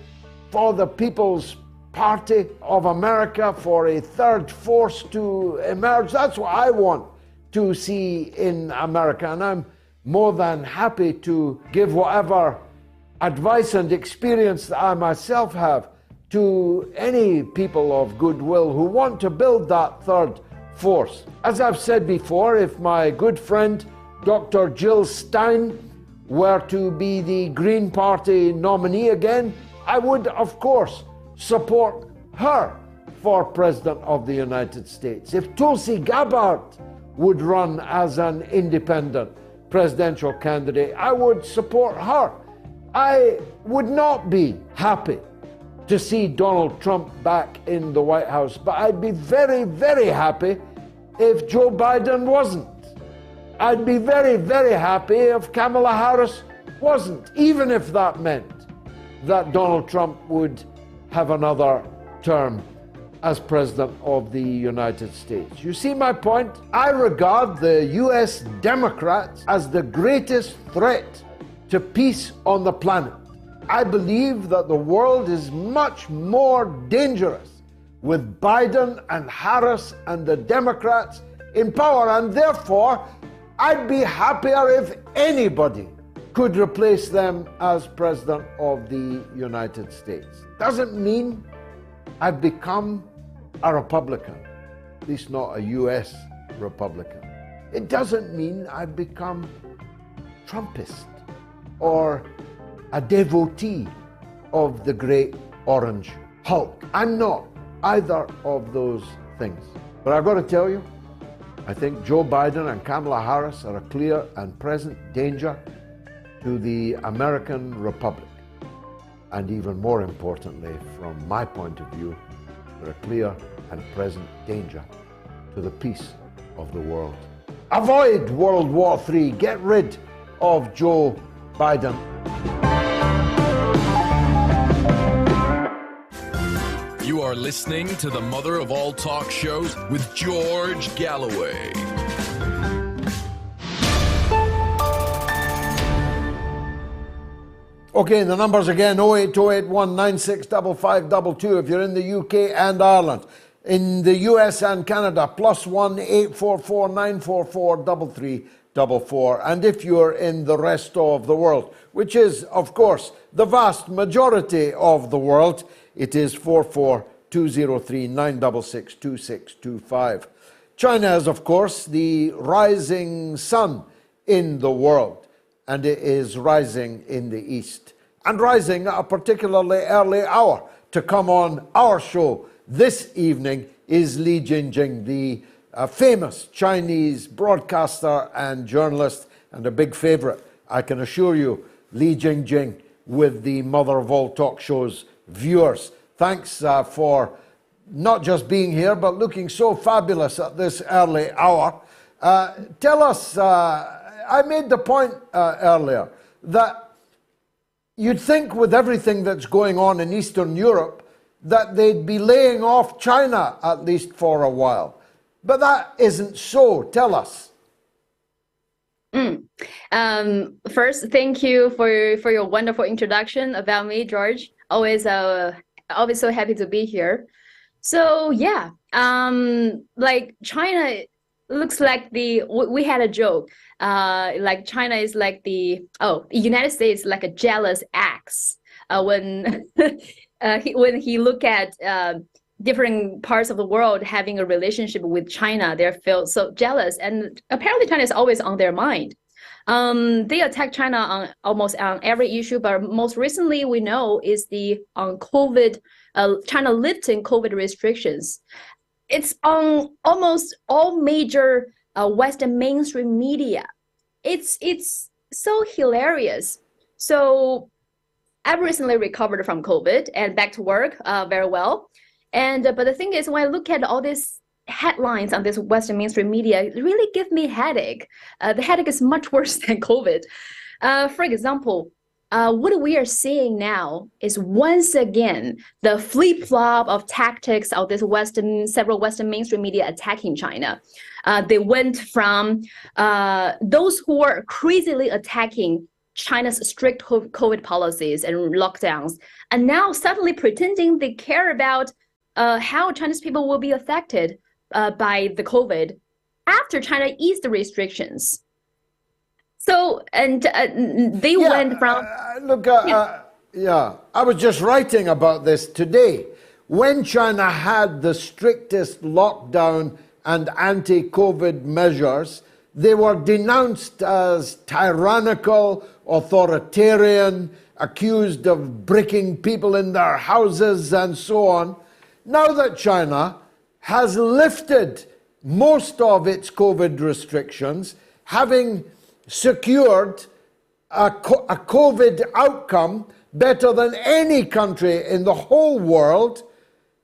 Speaker 2: for the People's Party of America, for a third force to emerge. That's what I want to see in America, and I'm more than happy to give whatever advice and experience that I myself have to any people of goodwill who want to build that third force. As I've said before, if my good friend Dr. Jill Stein were to be the Green Party nominee again, I would, of course, support her for President of the United States. If Tulsi Gabbard would run as an independent presidential candidate, I would support her. I would not be happy to see Donald Trump back in the White House, but I'd be very, very happy if Joe Biden wasn't. I'd be very, very happy if Kamala Harris wasn't, even if that meant that Donald Trump would have another term as President of the United States. You see my point? I regard the US Democrats as the greatest threat to peace on the planet. I believe that the world is much more dangerous with Biden and Harris and the Democrats in power, and therefore I'd be happier if anybody could replace them as President of the United States. Doesn't mean I've become a Republican, at least not a US Republican. It doesn't mean I've become Trumpist or a devotee of the great orange Hulk. I'm not either of those things. But I've got to tell you, I think Joe Biden and Kamala Harris are a clear and present danger to the American Republic. And even more importantly, from my point of view, they're a clear and present danger to the peace of the world. Avoid World War III. Get rid of Joe Biden.
Speaker 1: You are listening to the mother of all talk shows with George Galloway.
Speaker 2: Okay, the numbers again, 08281965522 if you're in the UK and Ireland. In the US and Canada, +1 844 944 3344. And if you're in the rest of the world, which is, of course, the vast majority of the world, it is 44203 966 2625. China is, of course, the rising sun in the world, and it is rising in the east, and rising at a particularly early hour. To come on our show this evening is Li JingJing, the famous Chinese broadcaster and journalist, and a big favorite, I can assure you, Li JingJing, with the mother of all talk shows viewers. Thanks for not just being here, but looking so fabulous at this early hour. Tell us, I made the point earlier that you'd think with everything that's going on in Eastern Europe that they'd be laying off China at least for a while. But that isn't so. Tell us.
Speaker 9: First, thank you for your wonderful introduction about me, George. Always so happy to be here. So yeah, like China looks like we had a joke. Like China is like the United States like a jealous ex. When when he look at different parts of the world having a relationship with China, they feel so jealous, and apparently China is always on their mind. They attack China on almost on every issue, but most recently we know is the on COVID, China lifting COVID restrictions. It's on almost all major Western mainstream media. It's so hilarious. So I've recently recovered from COVID and back to work very well. And but the thing is, when I look at all these headlines on this Western mainstream media, it really gives me a headache. The headache is much worse than COVID. For example, what we are seeing now is once again the flip-flop of tactics of this several Western mainstream media attacking China. They went from those who were crazily attacking China's strict COVID policies and lockdowns, and now suddenly pretending they care about how Chinese people will be affected by the COVID after China eased the restrictions. So, and they went from...
Speaker 2: I was just writing about this today. When China had the strictest lockdown and anti-COVID measures, they were denounced as tyrannical, authoritarian, accused of breaking people in their houses and so on. Now that China has lifted most of its COVID restrictions, having secured a COVID outcome better than any country in the whole world,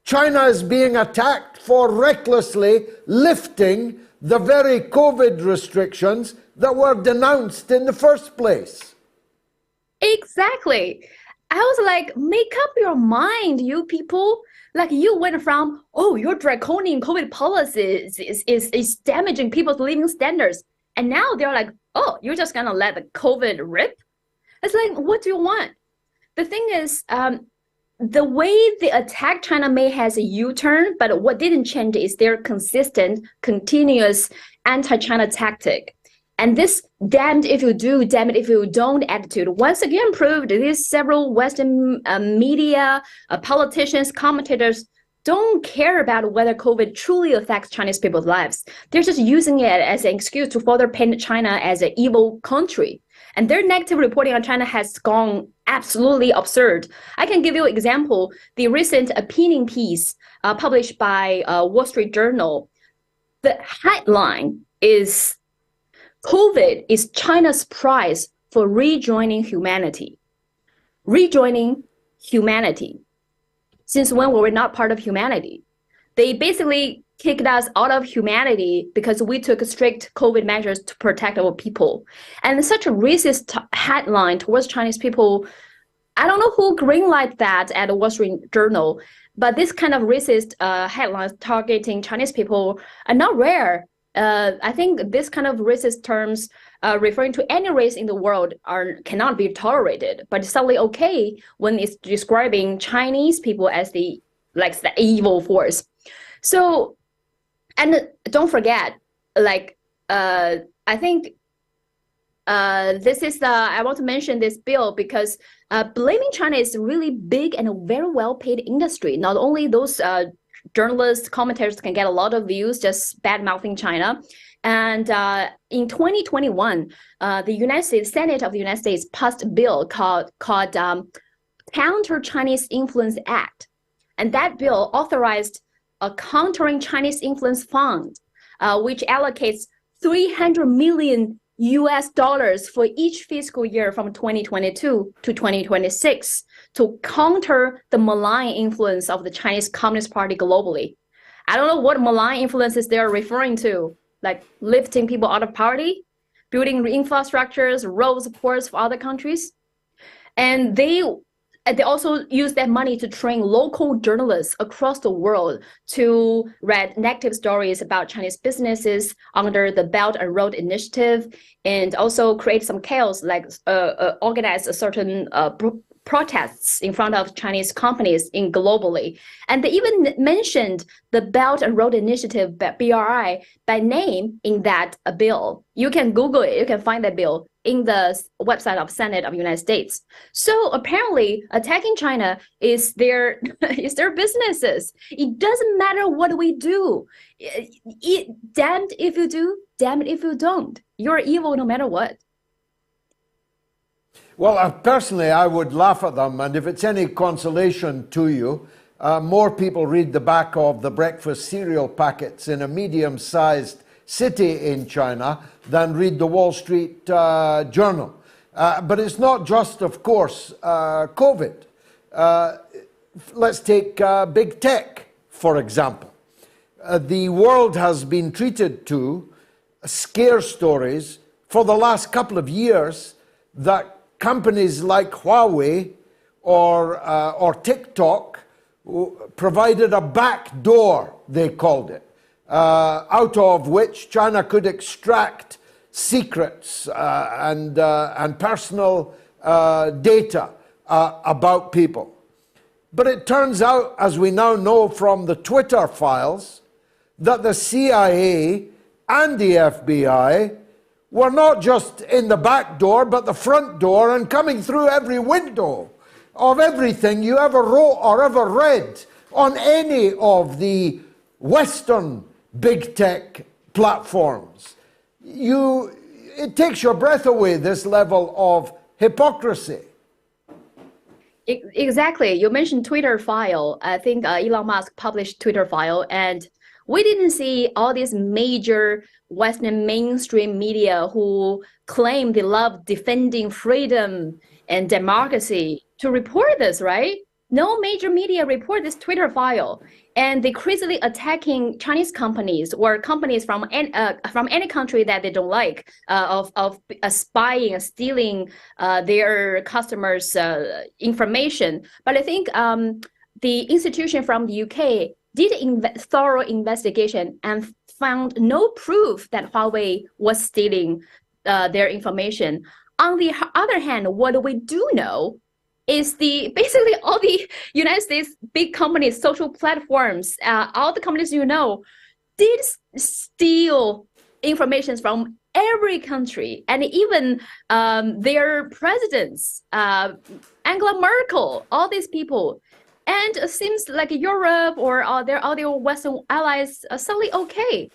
Speaker 2: China is being attacked for recklessly lifting the very COVID restrictions that were denounced in the first place.
Speaker 9: Exactly. I was like, make up your mind, you people. Like, you went from, oh, your draconian COVID policy is damaging people's living standards. And now they're like, oh, you're just going to let the COVID rip? It's like, what do you want? The thing is, the way they attack China may has a U-turn, but what didn't change is their consistent, continuous anti-China tactic. And this damned if you do, damn it if you don't attitude once again proved these several Western media, politicians, commentators don't care about whether COVID truly affects Chinese people's lives. They're just using it as an excuse to further paint China as an evil country. And their negative reporting on China has gone absolutely absurd. I can give you an example. The recent opinion piece published by Wall Street Journal, the headline is, COVID is China's prize for rejoining humanity. Rejoining humanity. Since when were we not part of humanity? They basically kicked us out of humanity because we took strict COVID measures to protect our people. And such a racist headline towards Chinese people, I don't know who greenlighted that at the Wall Street Journal, but this kind of racist headlines targeting Chinese people are not rare. I think this kind of racist terms referring to any race in the world cannot be tolerated, but it's suddenly okay when it's describing Chinese people as the evil force. So, and don't forget, I think this is I want to mention this bill because blaming China is a really big and a very well-paid industry. Not only those journalists, commentators can get a lot of views just bad-mouthing China. And in 2021, the United States Senate of the United States passed a bill called Counter-Chinese Influence Act. And that bill authorized a Countering Chinese Influence Fund, which allocates $300 million US dollars for each fiscal year from 2022 to 2026 to counter the malign influence of the Chinese Communist Party globally. I don't know what malign influences they're referring to, like lifting people out of poverty, building infrastructures, roads, ports for other countries. And they also use that money to train local journalists across the world to read negative stories about Chinese businesses under the Belt and Road Initiative, and also create some chaos, like organize a certain protests in front of Chinese companies in globally. And they even mentioned the Belt and Road Initiative, BRI, by name in that bill. You can Google it, you can find that bill in the website of Senate of the United States. So apparently attacking China is their businesses. It doesn't matter what we do. Damned if you do, damned if you don't. You're evil no matter what.
Speaker 2: Well, personally, I would laugh at them, and if it's any consolation to you, more people read the back of the breakfast cereal packets in a medium-sized city in China than read the Wall Street Journal. But it's not just, of course, COVID. Let's take big tech, for example. The world has been treated to scare stories for the last couple of years that companies like Huawei or TikTok provided a back door, they called it, out of which China could extract secrets and personal data about people. But it turns out, as we now know from the Twitter files, that the CIA and the FBI were not just in the back door, but the front door, and coming through every window of everything you ever wrote or ever read on any of the Western big tech platforms. It takes your breath away, this level of hypocrisy.
Speaker 9: Exactly. You mentioned Twitter file. I think Elon Musk published Twitter file, and we didn't see all these major Western mainstream media who claim they love defending freedom and democracy to report this, right? No major media report this Twitter file, and they crazily attacking Chinese companies or companies from any country that they don't like, of spying and stealing their customers' information. But I think the institution from the UK did a thorough investigation and found no proof that Huawei was stealing their information. On the other hand, what we do know is basically all the United States big companies, social platforms, all the companies did steal information from every country, and even their presidents, Angela Merkel, all these people. And it seems like Europe or all their Western allies are suddenly okay.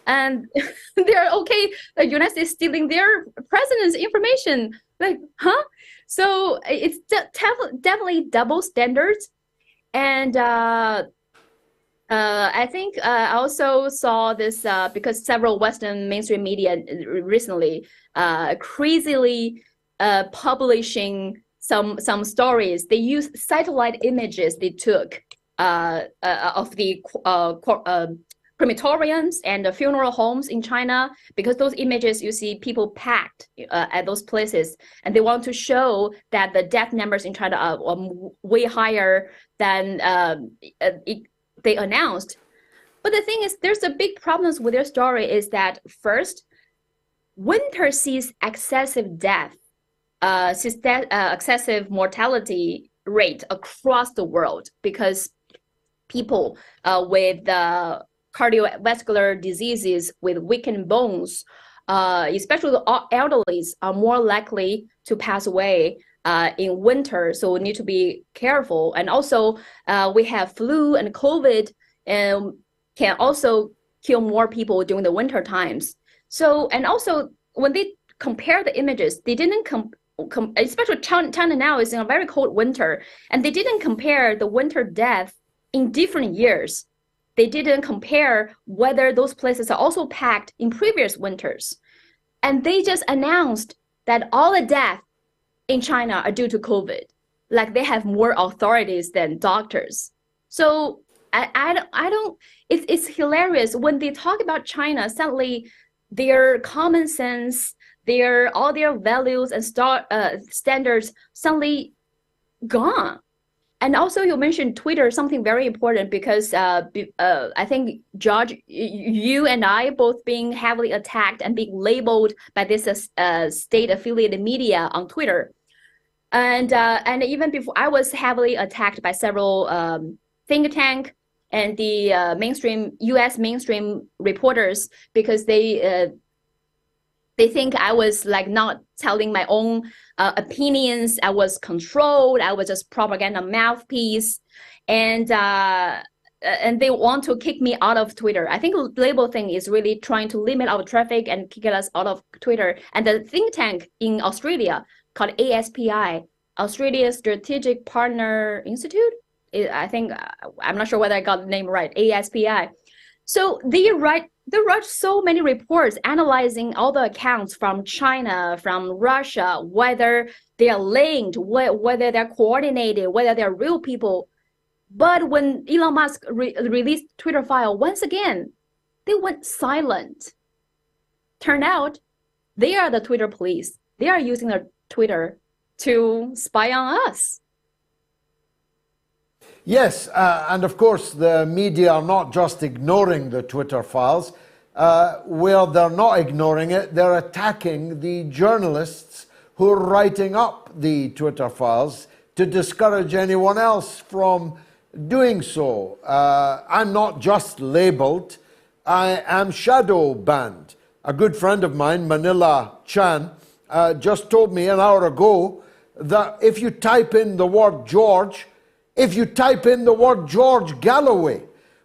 Speaker 9: And they're okay, the United States stealing their president's information. Like, huh? So it's definitely double standards. And I think I also saw this because several Western mainstream media recently crazily publishing some stories. They used satellite images they took of the crematoriums and the funeral homes in China, because those images you see people packed at those places, and they want to show that the death numbers in China are way higher than they announced. But the thing is, there's a big problem with their story is that first, winter sees excessive death, excessive mortality rate across the world because people with cardiovascular diseases, with weakened bones, especially the elderly, are more likely to pass away in winter. So we need to be careful. And also we have flu and COVID can also kill more people during the winter times. So, and also when they compare the images, they didn't especially China now is in a very cold winter, and they didn't compare the winter death in different years. They didn't compare whether those places are also packed in previous winters. And they just announced that all the deaths in China are due to COVID. Like they have more authorities than doctors. So I don't, it's hilarious when they talk about China, suddenly their common sense, all their values and standards suddenly gone. And also you mentioned Twitter, something very important, because I think, George, you and I both being heavily attacked and being labeled by this state-affiliated media on Twitter. And even before, I was heavily attacked by several think tank and the U.S. mainstream reporters, because they think I was like not telling my own opinions. I was controlled. I was just propaganda mouthpiece, and they want to kick me out of Twitter. I think the label thing is really trying to limit our traffic and kick us out of Twitter. And the think tank in Australia called ASPI, Australia Strategic Partner Institute. I think, I'm not sure whether I got the name right, ASPI. So they write so many reports analyzing all the accounts from China, from Russia, whether they are linked, whether they're coordinated, whether they're real people. But when Elon Musk released Twitter file, once again, they went silent. Turned out they are the Twitter police. They are using their Twitter to spy on us.
Speaker 2: Yes, and of course the media are not just ignoring the Twitter files. Where they're not ignoring it, they're attacking the journalists who are writing up the Twitter files to discourage anyone else from doing so. I'm not just labeled, I am shadow banned. A good friend of mine, Manila Chan, just told me an hour ago that if you type in the word George, if you type in the word George Galloway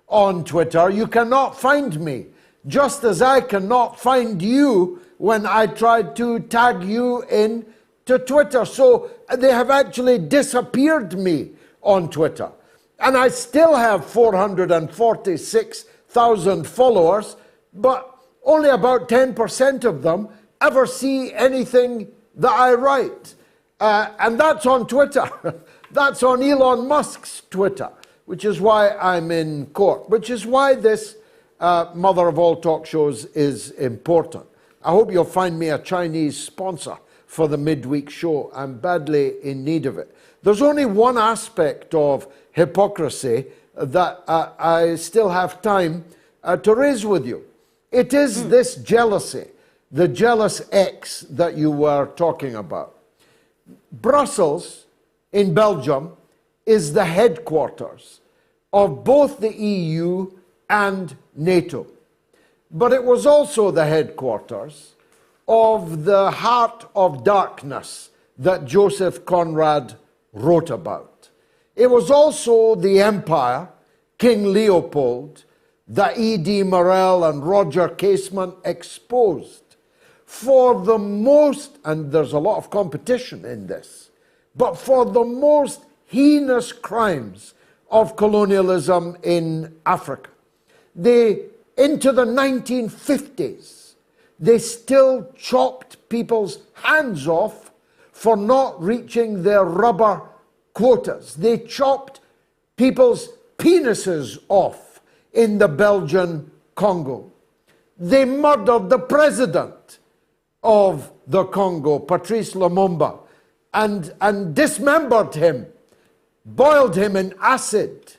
Speaker 2: on Twitter, you cannot find me. Just as I cannot find you when I tried to tag you in to Twitter. So they have actually disappeared me on Twitter. And I still have 446,000 followers, but only about 10% of them ever see anything that I write. And that's on Twitter. That's on Elon Musk's Twitter, which is why I'm in court, which is why this mother of all talk shows is important. I hope you'll find me a Chinese sponsor for the midweek show. I'm badly in need of it. There's only one aspect of hypocrisy that I still have time to raise with you. It is this jealousy, the jealous X that you were talking about. Brussels in Belgium is the headquarters of both the EU and NATO. But it was also the headquarters of the Heart of Darkness that Joseph Conrad wrote about. It was also the empire, King Leopold, that E.D. Morel and Roger Casement exposed. For the most, and there's a lot of competition in this, but for the most heinous crimes of colonialism in Africa. Into the 1950s, they still chopped people's hands off for not reaching their rubber quotas. They chopped people's penises off in the Belgian Congo. They murdered the president of the Congo, Patrice Lumumba, and dismembered him, boiled him in acid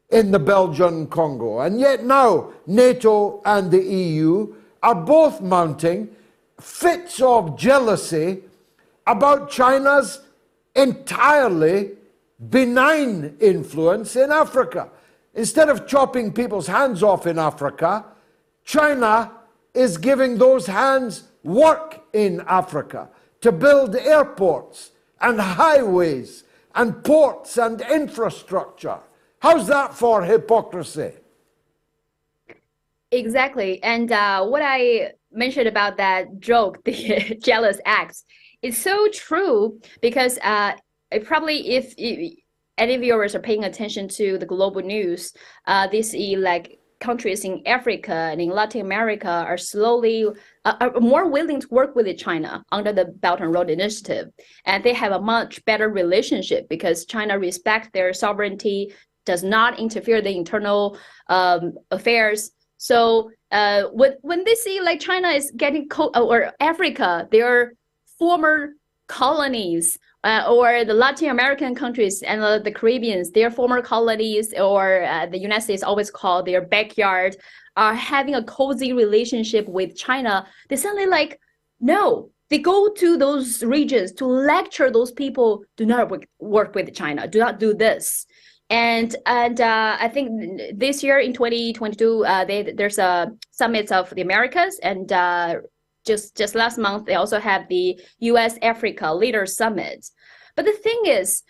Speaker 2: in the Belgian Congo. And yet now NATO and the EU are both mounting fits of jealousy about China's entirely benign influence in Africa. Instead of chopping people's hands off in Africa, China is giving those hands work in Africa to build airports and highways and ports and infrastructure. How's that for hypocrisy?
Speaker 9: Exactly. And what I mentioned about that joke, the jealous acts, is so true, because it probably, if any viewers are paying attention to the global news, they see like countries in Africa and in Latin America are slowly are more willing to work with China under the Belt and Road Initiative. And they have a much better relationship because China respects their sovereignty, does not interfere in the internal affairs. So when they see like China is getting, or Africa, their former colonies, or the Latin American countries and the Caribbeans, their former colonies, or the United States always call their backyard, are having a cozy relationship with China, they suddenly like, no, they go to those regions to lecture those people, do not work with China, do not do this. And I think this year in 2022, there's a summit of the Americas, and just last month, they also have the U.S.-Africa Leaders Summit. But the thing is,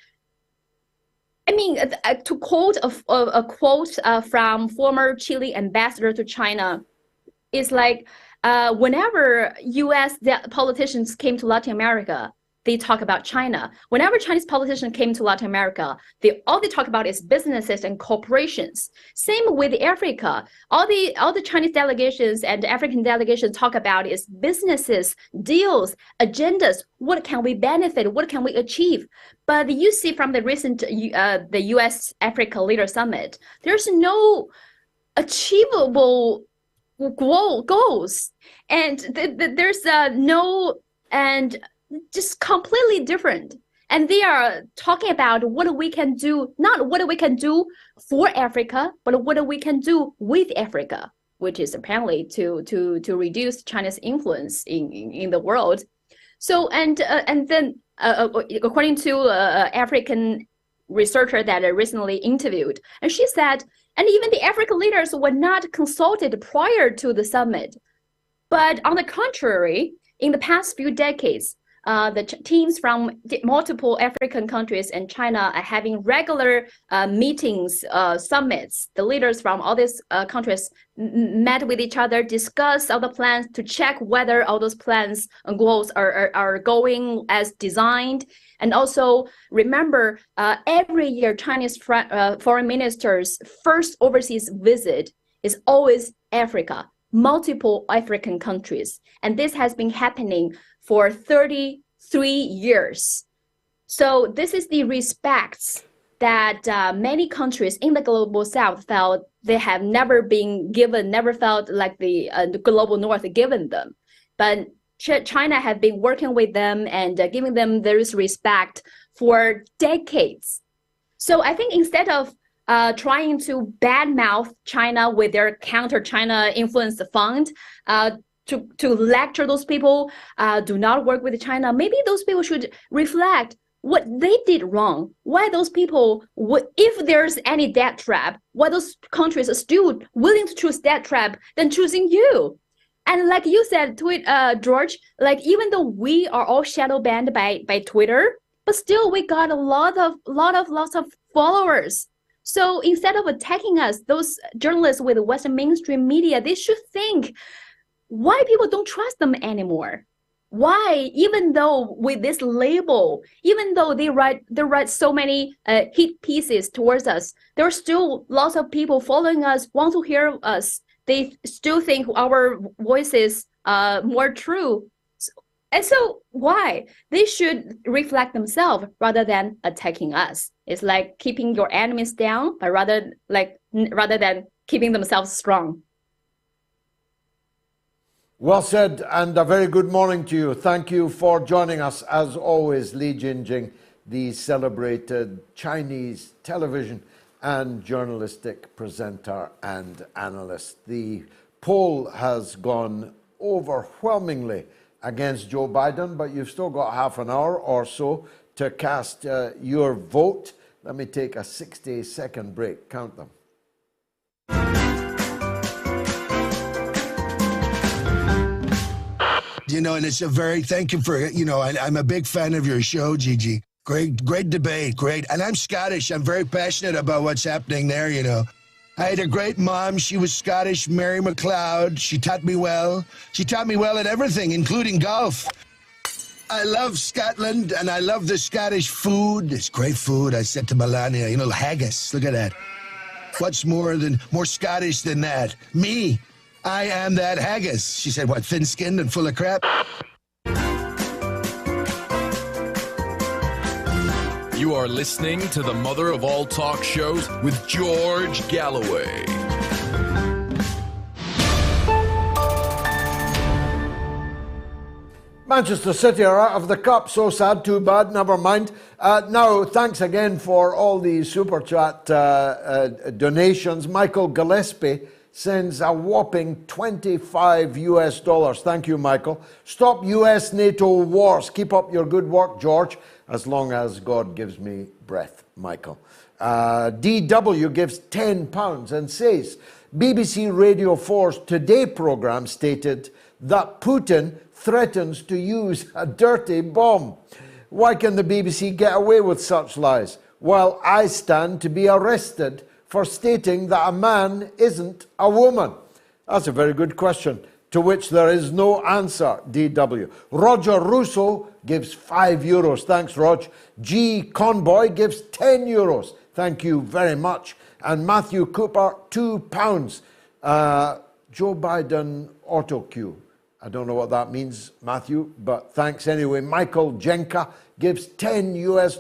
Speaker 9: I mean, to quote a quote from former Chile ambassador to China, is like, whenever U.S. politicians came to Latin America, they talk about China. Whenever Chinese politicians came to Latin America, all they talk about is businesses and corporations. Same with Africa. All the Chinese delegations and African delegations talk about is businesses, deals, agendas. What can we benefit? What can we achieve? But you see from the recent the U.S. Africa Leader Summit, there's no achievable goals, and there's no and. Just completely different. And they are talking about what we can do, not what we can do for Africa, but what we can do with Africa, which is apparently to reduce China's influence in the world. So and then according to African researcher that I recently interviewed, and she said, and even the African leaders were not consulted prior to the summit. But on the contrary, in the past few decades, the teams from multiple African countries and China are having regular meetings, summits. The leaders from all these countries met with each other, discussed all the plans to check whether all those plans and goals are going as designed. And also remember, every year Chinese foreign ministers' first overseas visit is always Africa, multiple African countries. And this has been happening for 33 years. So this is the respects that many countries in the global south felt they have never been given, never felt like the global north given them. But China have been working with them and giving them this respect for decades. So I think instead of trying to badmouth China with their counter-China influence fund, to lecture those people, do not work with China. Maybe those people should reflect what they did wrong. Why those people, if there's any debt trap, why those countries are still willing to choose debt trap than choosing you? And like you said, George, like even though we are all shadow banned by Twitter, but still we got lots of followers. So instead of attacking us, those journalists with Western mainstream media, they should think, why people don't trust them anymore? Why, even though with this label, even though they write so many hit pieces towards us, there are still lots of people following us, want to hear us. They still think our voice is more true. And so why? They should reflect themselves rather than attacking us. It's like keeping your enemies down, but rather than keeping themselves strong.
Speaker 2: Well said, and a very good morning to you. Thank you for joining us, as always, Li JingJing, the celebrated Chinese television and journalistic presenter and analyst. The poll has gone overwhelmingly against Joe Biden, but you've still got half an hour or so to cast your vote. Let me take a 60-second break. Count them.
Speaker 10: You know, and it's a very, thank you for, you know, I'm a big fan of your show, Gigi. Great debate, great. And I'm Scottish. I'm very passionate about what's happening there, you know. I had a great mom. She was Scottish, Mary McLeod. She taught me well. She taught me well at everything, including golf. I love Scotland, and I love the Scottish food. It's great food. I said to Melania, you know, haggis. Look at that. What's more Scottish than that? Me. I am that haggis. She said, what, thin-skinned and full of crap?
Speaker 1: You are listening to the mother of all talk shows with George Galloway.
Speaker 2: Manchester City are out of the cup. So sad, too bad, never mind. Now, thanks again for all the Super Chat donations. Michael Gillespie sends a whopping $25 US. Thank you, Michael. Stop US NATO wars. Keep up your good work, George, as long as God gives me breath, Michael. DW gives £10 and says, BBC Radio 4's Today programme stated that Putin threatens to use a dirty bomb. Why can the BBC get away with such lies, while I stand to be arrested for stating that a man isn't a woman? That's a very good question, to which there is no answer, DW. Roger Russo gives €5. Thanks, Rog. G. Conboy gives €10. Thank you very much. And Matthew Cooper, £2. Joe Biden autocue. I don't know what that means, Matthew, but thanks anyway. Michael Jenka gives $10 US.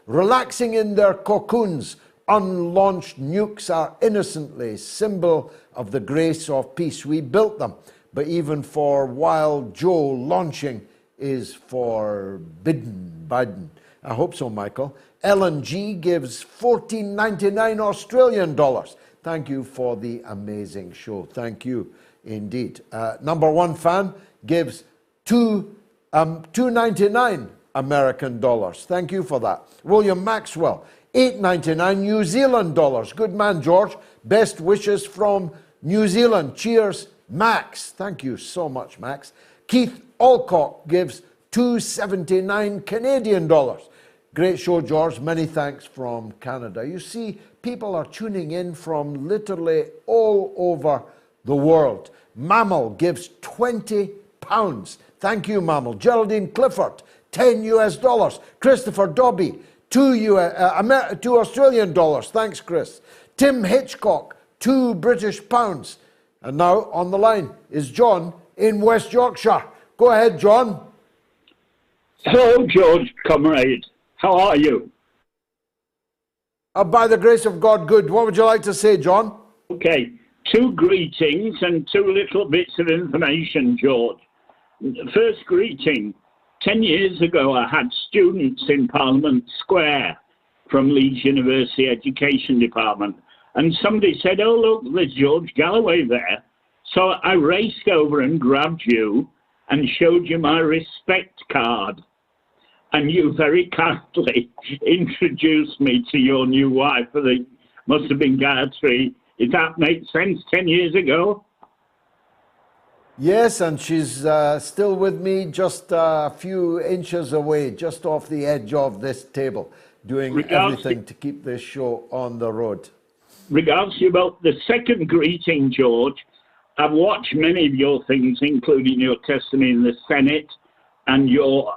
Speaker 2: Relaxing in their cocoons, unlaunched nukes are innocently symbol of the grace of peace. We built them, but even for Wild Joe, launching is forbidden. Biden. I hope so, Michael. Ellen G gives $14.99 Australian dollars. Thank you for the amazing show. Thank you. Indeed. Number one fan gives $2.99 American dollars. Thank you for that. William Maxwell, $8.99 New Zealand dollars. Good man, George. Best wishes from New Zealand. Cheers, Max. Thank you so much, Max. Keith Alcock gives $2.79 Canadian dollars. Great show, George. Many thanks from Canada. You see, people are tuning in from literally all over the world. Mammal gives £20. Thank you, Mammal. Geraldine Clifford, $10 US. Christopher Dobby, two Australian dollars. Thanks, Chris. Tim Hitchcock, £2 British. And now on the line is John in West Yorkshire. Go ahead, John.
Speaker 11: Hello, George, comrade. How are you?
Speaker 2: By the grace of God, good. What would you like to say, John?
Speaker 11: Okay. 2 greetings and 2 little bits of information, George. First greeting. 10 years ago, I had students in Parliament Square from Leeds University Education Department. And somebody said, oh, look, there's George Galloway there. So I raced over and grabbed you and showed you my respect card. And you very kindly introduced me to your new wife. Must have been Gayatri. Did that make sense 10 years ago?
Speaker 2: Yes, and she's still with me just a few inches away, just off the edge of this table, doing everything to keep this show on the road.
Speaker 11: Regards to you about the second greeting, George. I've watched many of your things, including your testimony in the Senate and your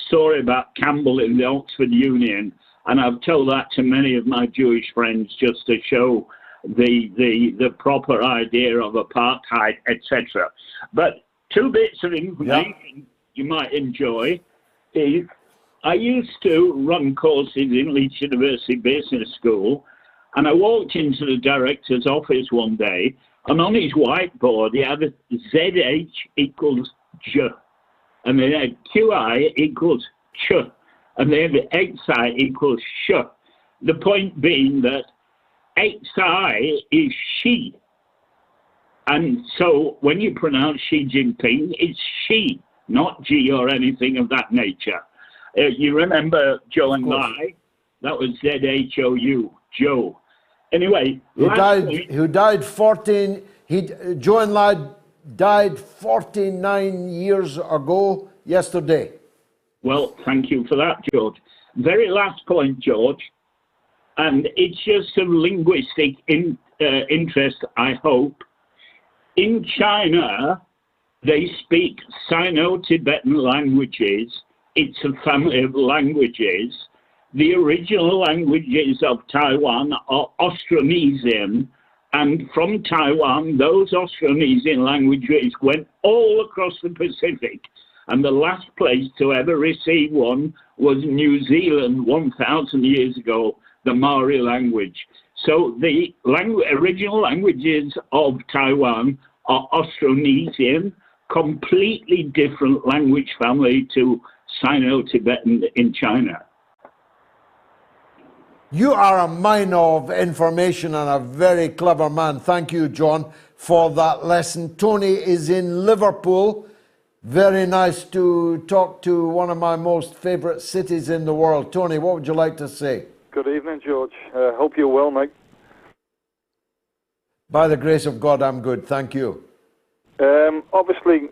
Speaker 11: story about Campbell in the Oxford Union. And I've told that to many of my Jewish friends just to show the proper idea of apartheid, etc. But 2 bits of information you might enjoy is I used to run courses in Leeds University Business School, and I walked into the director's office one day, and on his whiteboard he had a ZH equals J, and then had QI equals Ch, and then the XI equals Sh. The point being that XI is she. And so when you pronounce Xi Jinping, it's she, not G or anything of that nature. You remember Joe and Lai? That was Z-H-O-U, Joe. Anyway.
Speaker 2: Joe and Lai died 49 years ago yesterday.
Speaker 11: Well, thank you for that, George. Very last point, George. And it's just of linguistic interest, I hope. In China, they speak Sino-Tibetan languages. It's a family of languages the original languages of Taiwan are Austronesian, and from Taiwan, those Austronesian languages went all across the Pacific, and the last place to ever receive one was New Zealand 1,000 years ago, the Maori language. So the original languages of Taiwan are Austronesian, completely different language family to Sino-Tibetan in China.
Speaker 2: You are a mine of information and a very clever man. Thank you, John, for that lesson. Tony is in Liverpool. Very nice to talk to one of my most favourite cities in the world. Tony, what would you like to say?
Speaker 12: Good evening, George. Hope you're well, mate.
Speaker 2: By the grace of God, I'm good. Thank you.
Speaker 12: Obviously,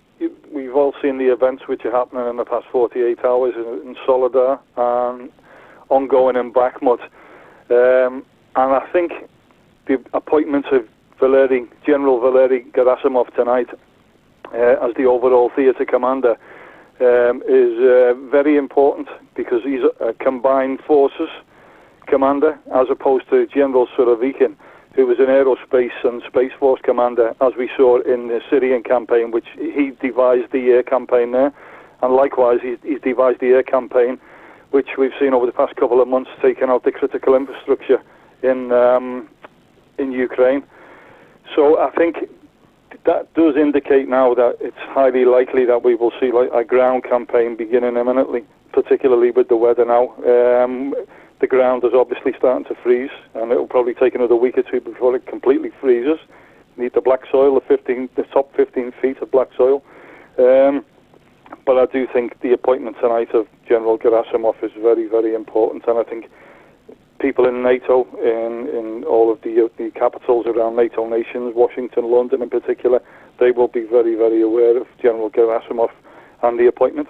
Speaker 12: we've all seen the events which are happening in the past 48 hours in Solidar and ongoing in Bakhmut. And I think the appointment of General Valery Gerasimov tonight as the overall theatre commander is very important, because he's a combined forces commander as opposed to General Surovikin, who was an aerospace and space force commander, as we saw in the Syrian campaign, which he devised the air campaign there, and likewise he's devised the air campaign which we've seen over the past couple of months, taking out the critical infrastructure in Ukraine. So I think that does indicate now that it's highly likely that we will see like a ground campaign beginning imminently, particularly with the weather now. The ground is obviously starting to freeze, and it'll probably take another week or two before it completely freezes. You need the black soil, the top 15 feet of black soil. But I do think the appointment tonight of General Gerasimov is very, very important, and I think people in NATO, in all of the capitals around NATO nations, Washington, London in particular, they will be very, very aware of General Gerasimov and the appointment.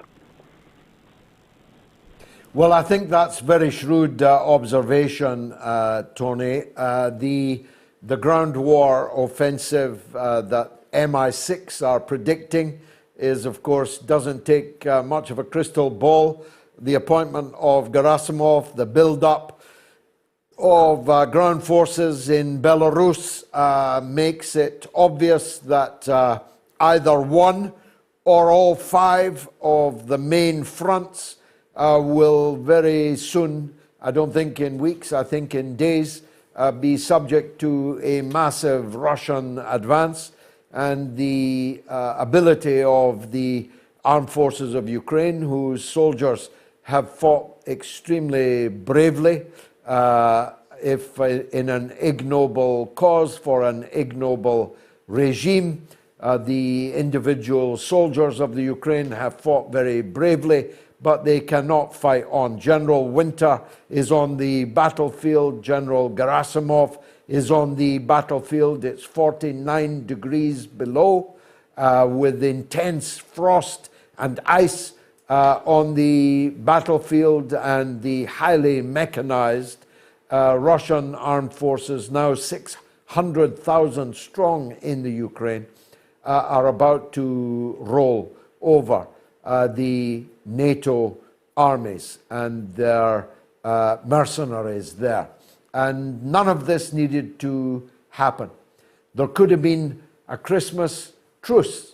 Speaker 2: Well, I think that's very shrewd observation, Tony. The ground war offensive that MI6 are predicting is, of course, doesn't take much of a crystal ball. The appointment of Gerasimov, the build-up of ground forces in Belarus makes it obvious that either one or all five of the main fronts will very soon, I don't think in weeks, I think in days, be subject to a massive Russian advance. And the ability of the armed forces of Ukraine, whose soldiers have fought extremely bravely, if in an ignoble cause for an ignoble regime. The individual soldiers of the Ukraine have fought very bravely, but they cannot fight on. General Winter is on the battlefield. General Gerasimov is on the battlefield. It's 49 degrees below, with intense frost and ice on the battlefield, and the highly mechanized Russian armed forces, now 600,000 strong in the Ukraine, are about to roll over the NATO armies and their mercenaries there. And none of this needed to happen. There could have been a Christmas truce.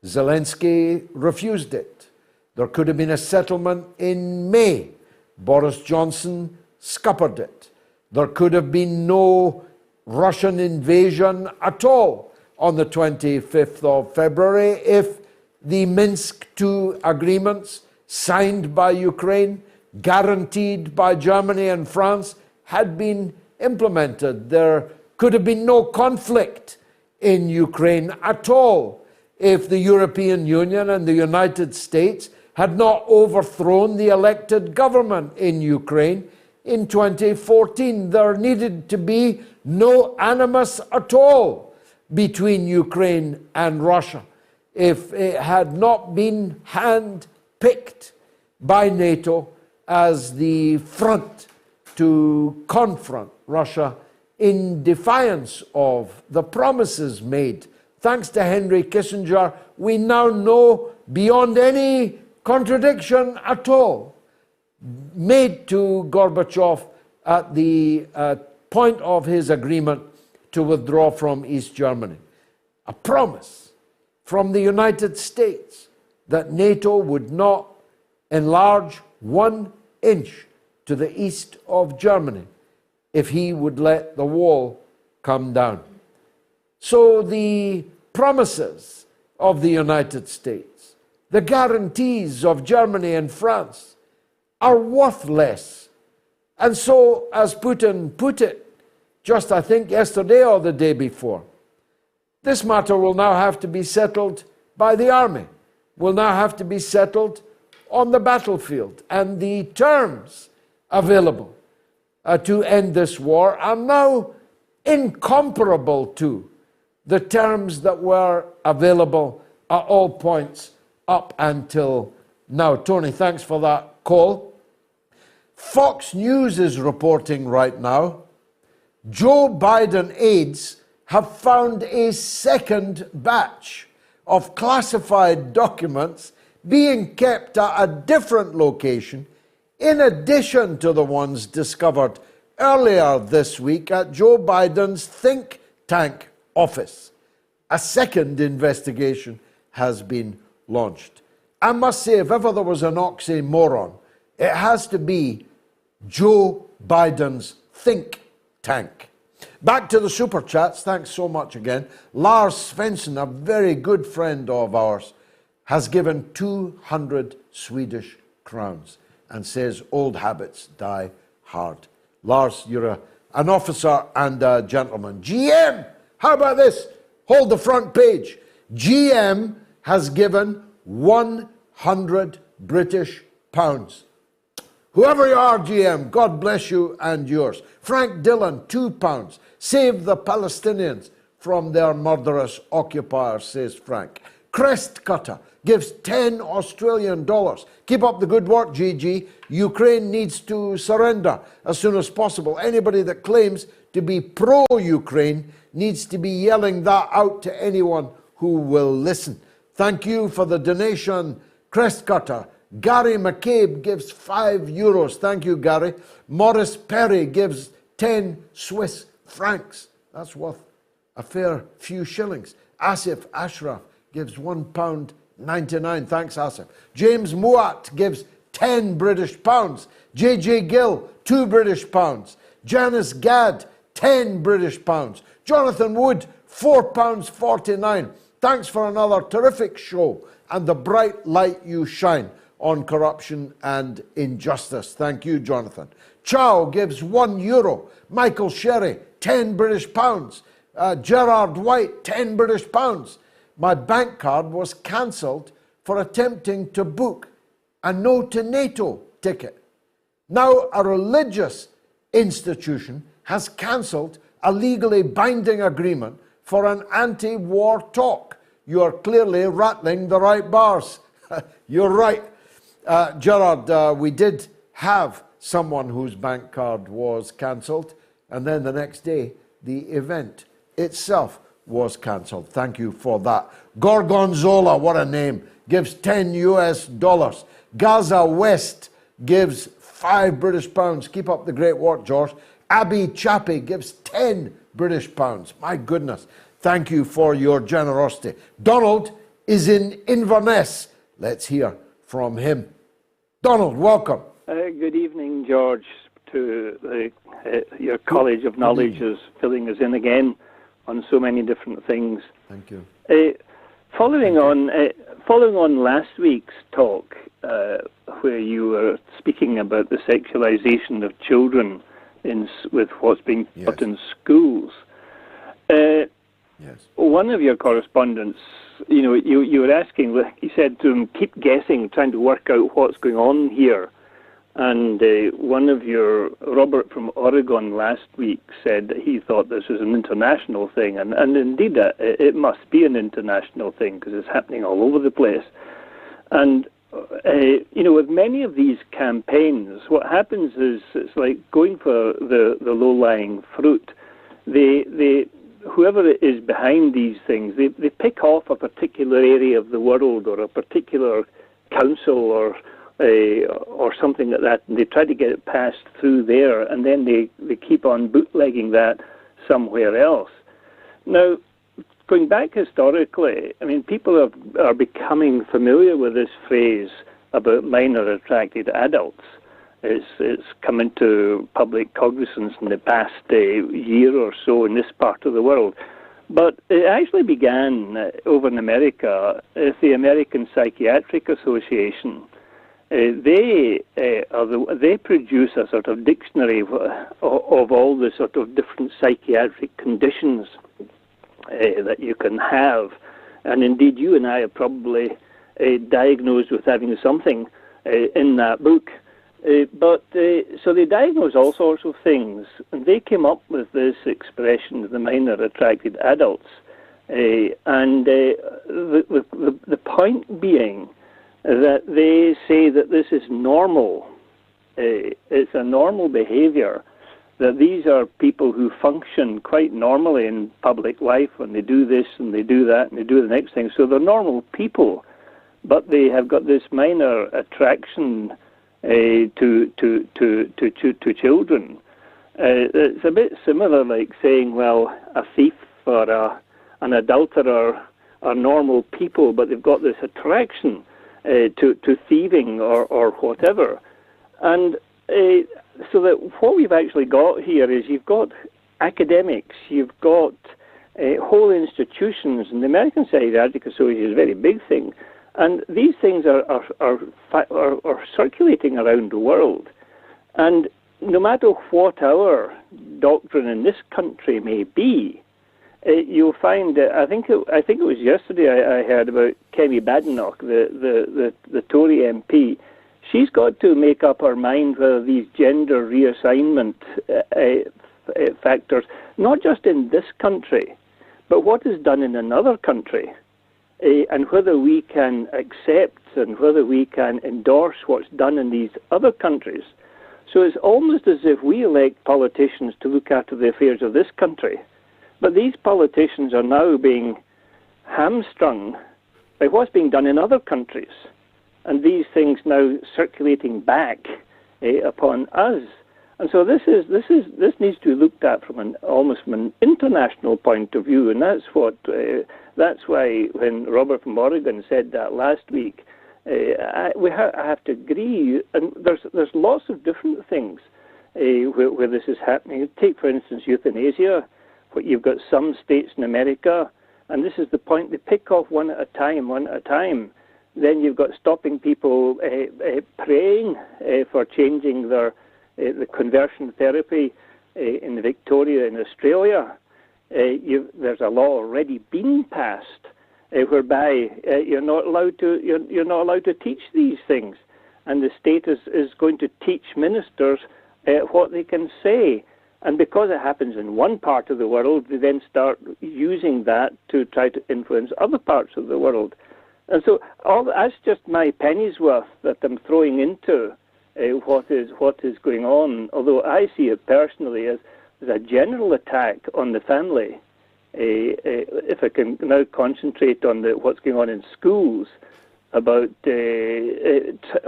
Speaker 2: Zelensky refused it. There could have been a settlement in May. Boris Johnson scuppered it. There could have been no Russian invasion at all on the 25th of February if the Minsk II agreements signed by Ukraine, guaranteed by Germany and France, had been implemented. There could have been no conflict in Ukraine at all if the European Union and the United States had not overthrown the elected government in Ukraine in 2014. There needed to be no animus at all between Ukraine and Russia if it had not been hand-picked by NATO as the front to confront Russia in defiance of the promises made. Thanks to Henry Kissinger, we now know beyond any contradiction at all made to Gorbachev at the point of his agreement to withdraw from East Germany. A promise from the United States that NATO would not enlarge 1 inch to the east of Germany if he would let the wall come down. So the promises of the United States, the guarantees of Germany and France are worthless. And so, as Putin put it, just I think yesterday or the day before, this matter will now have to be settled by the army, will now have to be settled on the battlefield. And the terms available to end this war are now incomparable to the terms that were available at all points up until now. Tony, thanks for that call. Fox News is reporting right now, Joe Biden aides have found a second batch of classified documents being kept at a different location in addition to the ones discovered earlier this week at Joe Biden's think tank office. A second investigation has been launched. I must say, if ever there was an oxymoron, it has to be Joe Biden's think tank. Back to the super chats. Thanks so much again. Lars Svensson, a very good friend of ours, has given 200 Swedish crowns and says old habits die hard. Lars, you're an officer and a gentleman. GM, how about this? Hold the front page. GM has given 100 British pounds. Whoever you are, GM, God bless you and yours. Frank Dillon, £2. Save the Palestinians from their murderous occupiers, says Frank. Crest Cutter gives $10 Australian. Keep up the good work, GG. Ukraine needs to surrender as soon as possible. Anybody that claims to be pro-Ukraine needs to be yelling that out to anyone who will listen. Thank you for the donation, Crest Cutter. Gary McCabe gives €5. Thank you, Gary. Morris Perry gives 10 Swiss francs. That's worth a fair few shillings. Asif Ashraf gives £1.99. Thanks, Asif. James Moat gives 10 British pounds. JJ Gill, 2 British pounds. Janice Gadd, 10 British pounds. Jonathan Wood, £4.49. Thanks for another terrific show and the bright light you shine on corruption and injustice. Thank you, Jonathan. Chow gives €1. Michael Sherry, 10 British pounds. Gerard White, 10 British pounds. My bank card was cancelled for attempting to book a no to NATO ticket. Now a religious institution has cancelled a legally binding agreement for an anti-war talk. You are clearly rattling the right bars. You're right. Gerard, we did have someone whose bank card was cancelled, and then the next day, the event itself was cancelled. Thank you for that. Gorgonzola, what a name, gives $10. Gaza West gives 5 British pounds. Keep up the great work, George. Abby Chappie gives 10 British pounds. My goodness. Thank you for your generosity. Donald is in Inverness. Let's hear from him. Donald, welcome.
Speaker 13: Good evening, George, to your College of Knowledge is filling us in again on so many different things.
Speaker 2: Thank you.
Speaker 13: Following on last week's talk, where you were speaking about the sexualization of children with what's being taught in schools, one of your correspondents, you were asking, he said to him, keep guessing, trying to work out what's going on here. And one of Robert from Oregon last week said that he thought this was an international thing. And indeed, it must be an international thing because it's happening all over the place. And, with many of these campaigns, what happens is it's like going for the low-lying fruit. Whoever is behind these things, they pick off a particular area of the world or a particular council or something like that, and they try to get it passed through there, and then they keep on bootlegging that somewhere else. Now, going back historically, I mean, people are becoming familiar with this phrase about minor attracted adults. It's come into public cognizance in the past year or so in this part of the world. But it actually began over in America with the American Psychiatric Association. They produce a sort of dictionary of all the sort of different psychiatric conditions that you can have. And indeed, you and I are probably diagnosed with having something in that book. So they diagnose all sorts of things, and they came up with this expression, the minor attracted adults. The point being that they say that this is normal. It's a normal behavior, that these are people who function quite normally in public life, and they do this and they do that and they do the next thing. So they're normal people, but they have got this minor attraction to children. It's a bit similar, like saying, well, a thief or an adulterer are normal people, but they've got this attraction to thieving or whatever. And so that what we've actually got here is you've got academics, you've got whole institutions, and the American Psychiatric Association is a very big thing. And these things are circulating around the world. And no matter what our doctrine in this country may be, you'll find, I think it was yesterday I heard about Kemi Badenoch, the Tory MP. She's got to make up her mind whether these gender reassignment factors, not just in this country, but what is done in another country, and whether we can accept and whether we can endorse what's done in these other countries. So it's almost as if we elect politicians to look after the affairs of this country, but these politicians are now being hamstrung by what's being done in other countries, and these things now circulating back upon us. And so this needs to be looked at from almost an international point of view, and that's why when Robert from Oregon said that last week, I have to agree. And there's lots of different things where this is happening. Take, for instance, euthanasia. Where you've got some states in America, and this is the point, they pick off one at a time. Then you've got stopping people praying for changing the conversion therapy in Victoria in Australia. There's a law already being passed whereby you're not allowed to teach these things, and the state is going to teach ministers what they can say. And because it happens in one part of the world, they then start using that to try to influence other parts of the world. And so that's just my penny's worth that I'm throwing into what is going on, although I see it personally as a general attack on the family. If I can now concentrate on what's going on in schools, about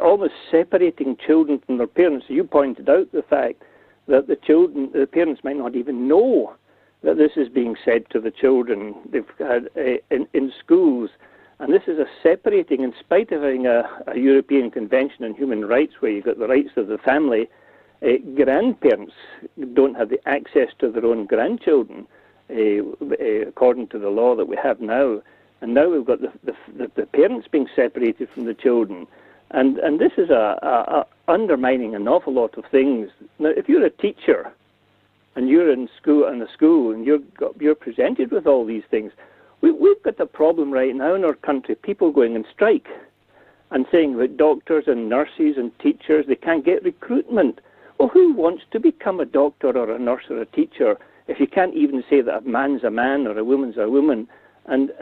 Speaker 13: almost separating children from their parents. You pointed out the fact that the parents might not even know that this is being said to the children they've had in schools. And this is a separating, in spite of having a European Convention on Human Rights where you've got the rights of the family, grandparents don't have the access to their own grandchildren, according to the law that we have now. And now we've got the parents being separated from the children. And this is undermining an awful lot of things. Now, if you're a teacher and you're in a school and you're presented with all these things, we've got a problem right now in our country, people going on strike and saying that doctors and nurses and teachers, they can't get recruitment. Well, who wants to become a doctor or a nurse or a teacher if you can't even say that a man's a man or a woman's a woman? And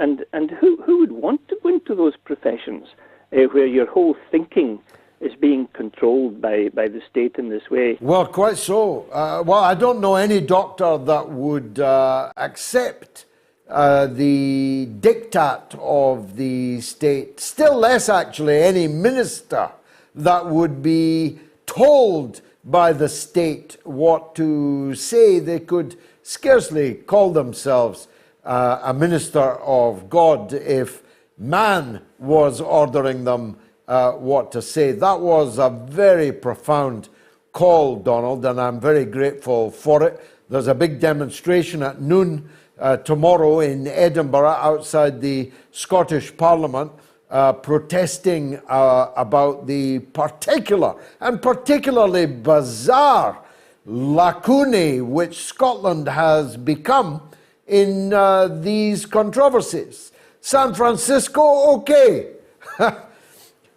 Speaker 13: who would want to go into those professions where your whole thinking is being controlled by the state in this way?
Speaker 2: Well, quite so. Well, I don't know any doctor that would accept the diktat of the state, still less actually any minister that would be told by the state what to say. They could scarcely call themselves a minister of God if man was ordering them what to say. That was a very profound call, Donald, and I'm very grateful for it. There's a big demonstration at noon tomorrow in Edinburgh outside the Scottish Parliament, protesting about the particular and particularly bizarre lacunae which Scotland has become in these controversies. San Francisco, okay,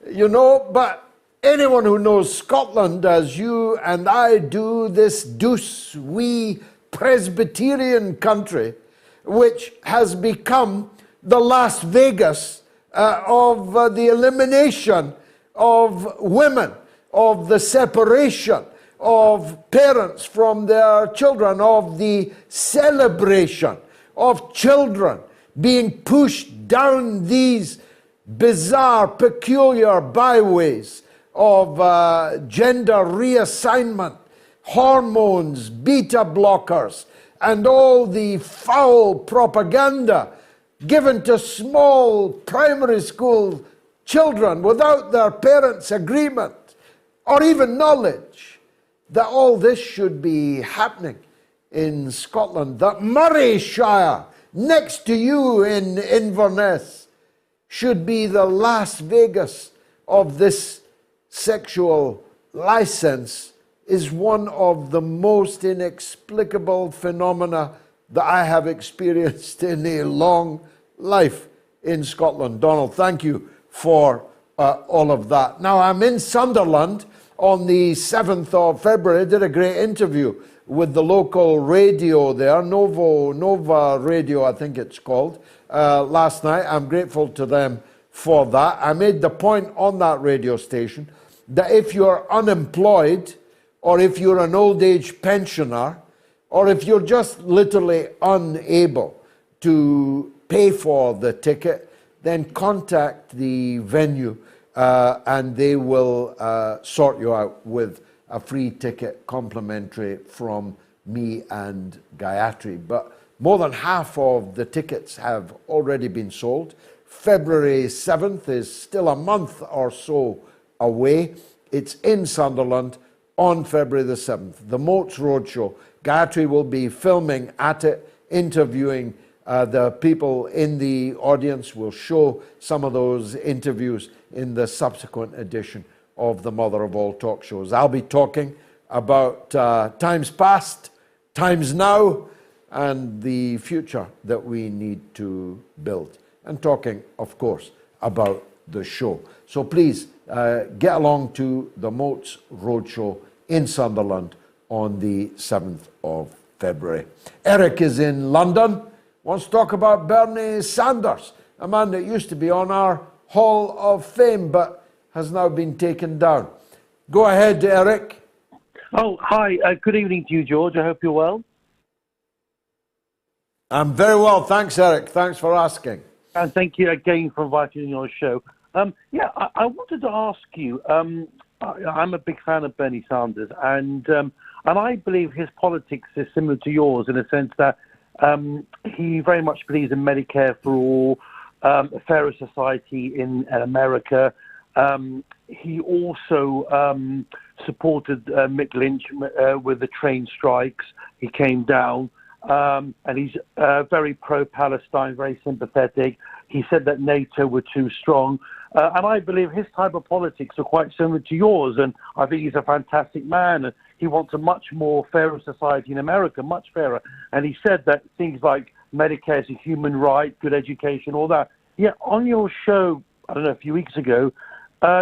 Speaker 2: you know, but anyone who knows Scotland as you and I do, this douce, wee Presbyterian country, which has become the Las Vegas of the elimination of women, of the separation of parents from their children, of the celebration of children being pushed down these bizarre, peculiar byways of gender reassignment, hormones, beta blockers, and all the foul propaganda given to small primary school children without their parents' agreement or even knowledge that all this should be happening in Scotland, that Murray Shire, next to you in Inverness, should be the Las Vegas of this sexual license, is one of the most inexplicable phenomena that I have experienced in a long life in Scotland. Donald, thank you for all of that. Now, I'm in Sunderland on the 7th of February. I did a great interview with the local radio there, Nova Radio, I think it's called, last night. I'm grateful to them for that. I made the point on that radio station that if you're unemployed, or if you're an old age pensioner, or if you're just literally unable to pay for the ticket, then contact the venue and they will sort you out with a free ticket, complimentary from me and Gayatri. But more than half of the tickets have already been sold. February 7th is still a month or so away. It's in Sunderland on February the 7th, the MOATS Roadshow. Gayatri will be filming at it, interviewing the people in the audience. We'll show some of those interviews in the subsequent edition of the Mother of All Talk Shows. I'll be talking about times past, times now, and the future that we need to build. And talking, of course, about the show. So please get along to the MOATS Roadshow in Sunderland on the 7th of February. Eric is in London, wants to talk about Bernie Sanders, a man that used to be on our Hall of Fame but has now been taken down. Go ahead, Eric.
Speaker 14: Oh, hi. Good evening to you, George. I hope you're well.
Speaker 2: I'm very well. Thanks, Eric. Thanks for asking.
Speaker 14: And thank you again for inviting me on your show. I wanted to ask you, I'm a big fan of Bernie Sanders, and I believe his politics is similar to yours in a sense that he very much believes in Medicare for all, a fairer society in America. He also supported Mick Lynch with the train strikes. He came down, and he's very pro-Palestine, very sympathetic. He said that NATO were too strong. And I believe his type of politics are quite similar to yours. And I think he's a fantastic man. And he wants a much more fairer society in America, much fairer. And he said that things like Medicare is a human right, good education, all that. Yet on your show, I don't know, a few weeks ago,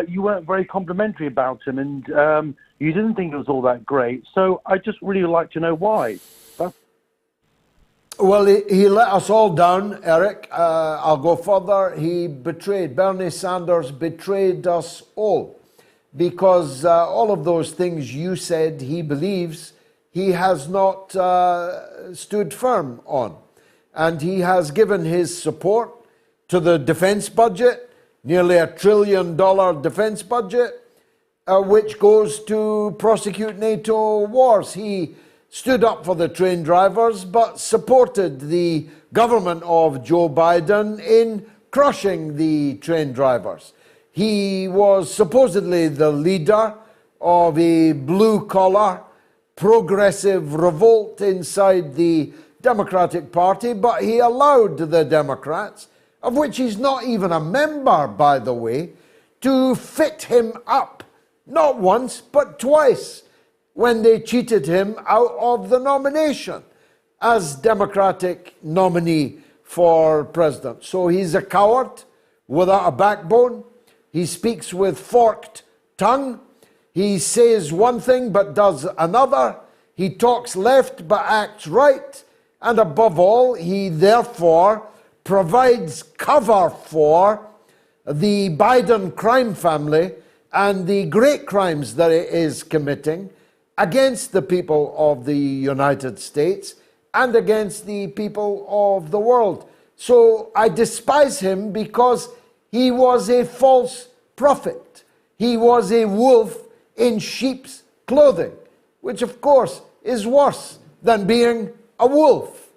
Speaker 14: you weren't very complimentary about him. And you didn't think it was all that great. So I just really like to know why.
Speaker 2: Well, he let us all down, Eric. I'll go further. Bernie Sanders betrayed us all, because all of those things you said he believes, he has not stood firm on. And he has given his support to the defense budget, nearly $1 trillion defense budget, which goes to prosecute NATO wars. He stood up for the train drivers, but supported the government of Joe Biden in crushing the train drivers. He was supposedly the leader of a blue-collar, progressive revolt inside the Democratic Party, but he allowed the Democrats, of which he's not even a member, by the way, to fit him up, not once, but twice, when they cheated him out of the nomination as Democratic nominee for president. So he's a coward without a backbone. He speaks with forked tongue. He says one thing but does another. He talks left but acts right. And above all, he therefore provides cover for the Biden crime family and the great crimes that it is committing against the people of the United States and against the people of the world. So I despise him because he was a false prophet. He was a wolf in sheep's clothing, which of course is worse than being a wolf.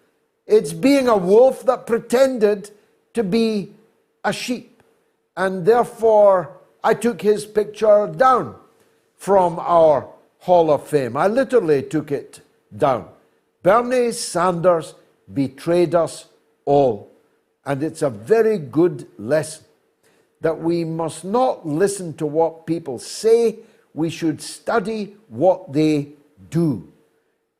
Speaker 2: It's being a wolf that pretended to be a sheep. And therefore, I took his picture down from our Hall of Fame. I literally took it down. Bernie Sanders betrayed us all. And it's a very good lesson that we must not listen to what people say. We should study what they do.